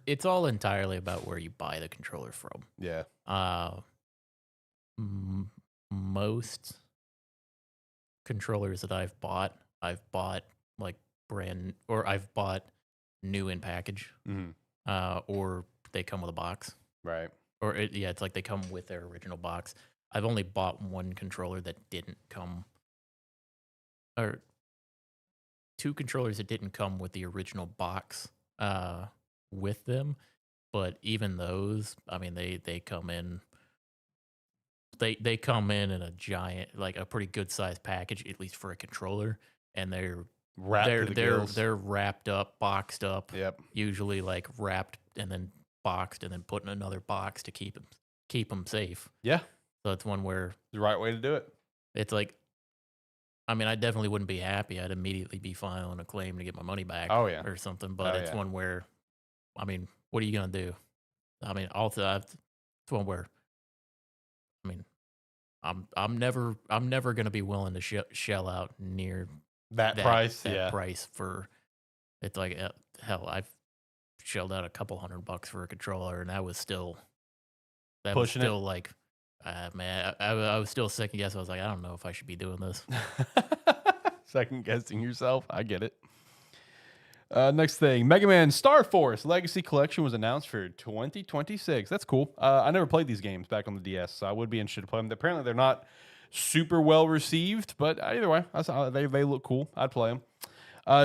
It's all entirely about where you buy the controller from. Yeah. Most controllers that I've bought like I've bought new in package, or they come with a box, Right. or it's like they come with their original box. I've only bought one controller that didn't come, or two controllers that didn't come with the original box with them, but even those, I mean, they come in. They come in a giant, like a pretty good sized package, at least for a controller, and they're wrapped up, boxed up. Yep. Usually like wrapped and then boxed and then put in another box to keep them safe. Yeah. So it's one where The right way to do it. it's like, I mean, I definitely wouldn't be happy. I'd immediately be filing a claim to get my money back. Oh, yeah. Or something. But Oh, it's yeah. one where, I mean, what are you gonna do? I mean, also, it's one where, I mean, I'm never gonna be willing to shell out near That price. that Yeah. price for. It's like hell, I've shelled out a couple $100 for a controller, and that was still Pushing it. like, man, I was still second guess. I was like, I don't know if I should be doing this. Second guessing yourself. I get it. Next thing, Mega Man Star Force Legacy Collection was announced for 2026. That's cool. I never played these games back on the DS, so I would be interested to play them. Apparently, they're not super well received, but either way, they look cool. I'd play them.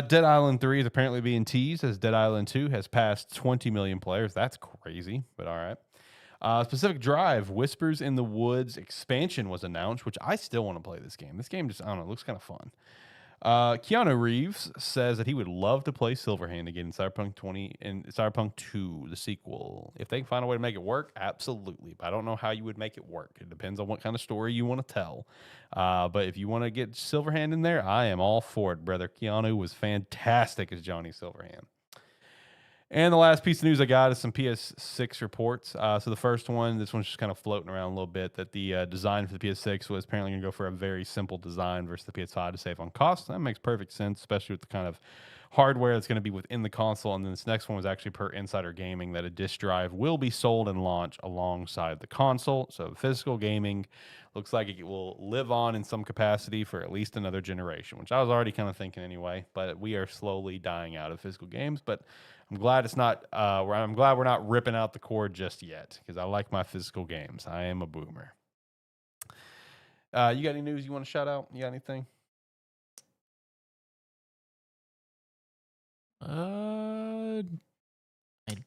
Dead Island 3 is apparently being teased as Dead Island 2 has passed 20 million players. That's crazy, but all right. Specific Drive Whispers in the Woods expansion was announced, which I still want to play this game. This game just, I don't know, looks kind of fun. Keanu Reeves says that he would love to play Silverhand again in Cyberpunk 2, the sequel. If they can find a way to make it work, absolutely. But I don't know how you would make it work. It depends on what kind of story you want to tell. But if you want to get Silverhand in there, I am all for it, brother. Keanu was fantastic as Johnny Silverhand. And the last piece of news I got is some PS6 reports. So the first one, this one's just kind of floating around a little bit, that the design for the PS6 was apparently going to go for a very simple design versus the PS5 to save on cost. That makes perfect sense, especially with the kind of hardware that's going to be within the console. And then this next one was actually per Insider Gaming that a disc drive will be sold and launched alongside the console. So physical gaming looks like it will live on in some capacity for at least another generation, which I was already kind of thinking anyway. But we are slowly dying out of physical games. But I'm glad it's not. I'm glad we're not ripping out the cord just yet, because I like my physical games. I am a boomer. You got any news you want to shout out? You got anything? I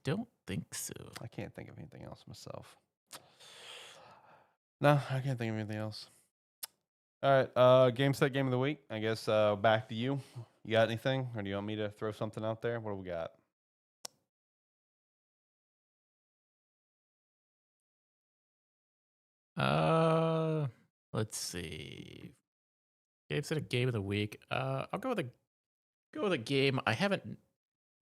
don't think so. I can't think of anything else myself. No, I can't think of anything else. All right, Gamestead Game of the Week. I guess back to you. You got anything, or do you want me to throw something out there? What do we got? Let's see. Gamestead Game of the Week. I'll go with a game I haven't.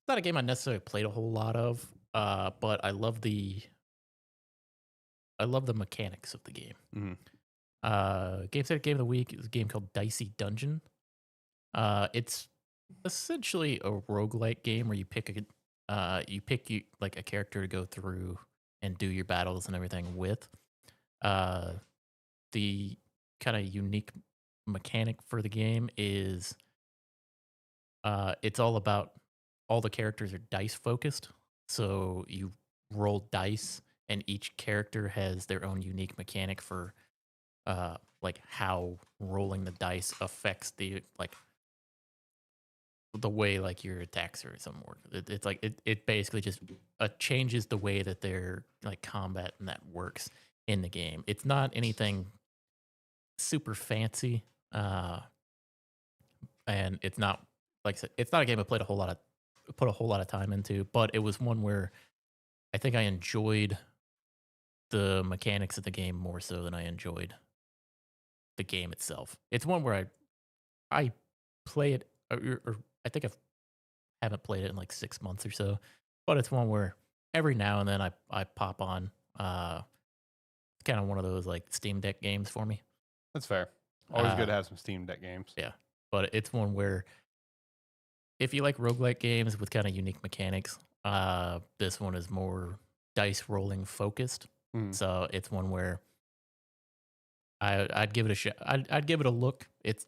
Not a game I necessarily played a whole lot of. But I love the mechanics of the game. Mm-hmm. Gamestead Game of the Week is a game called Dicey Dungeon. It's essentially a roguelike game where you pick like a character to go through and do your battles and everything with. The kind of unique mechanic for the game is it's all about all the characters are dice focused. So you roll dice and each character has their own unique mechanic for like how rolling the dice affects the way like your attacks or something work. It's like it basically just changes the way that their like combat and that works in the game. It's not anything super fancy, and it's not like I said, it's not a game I put a whole lot of time into. But it was one where I think I enjoyed the mechanics of the game more so than I enjoyed the game itself. It's one where I play it, or I think haven't played it in like 6 months or so. But it's one where every now and then I pop on. It's kind of one of those like Steam Deck games for me. That's fair. Always good to have some Steam Deck games. Yeah, but it's one where if you like roguelike games with kind of unique mechanics, this one is more dice rolling focused. So it's one where I'd give it a shot. I'd give it a look. It's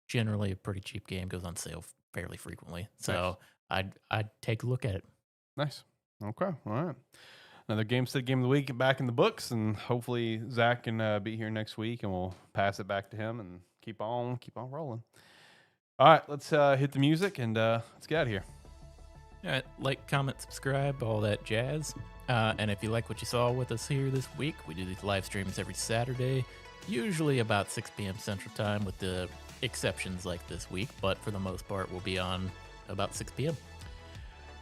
generally a pretty cheap game. Goes on sale fairly frequently. So nice. I'd take a look at it. Nice. Okay. All right. Another Gamestead Game of the Week back in the books, and hopefully Zach can be here next week, and we'll pass it back to him and keep on rolling. All right, let's hit the music and let's get out of here. All right, like, comment, subscribe, all that jazz. And if you like what you saw with us here this week, we do these live streams every Saturday, usually about 6 p.m. Central Time, with the exceptions like this week. But for the most part, we'll be on about 6 p.m.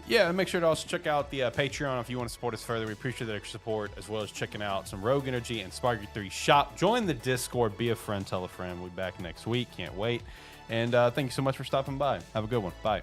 Yeah, and make sure to also check out the Patreon if you want to support us further. We appreciate that extra support, as well as checking out some Rogue Energy and Sparky 3 shop. Join the Discord, be a friend, tell a friend. We'll be back next week. Can't wait. And thank you so much for stopping by. Have a good one. Bye.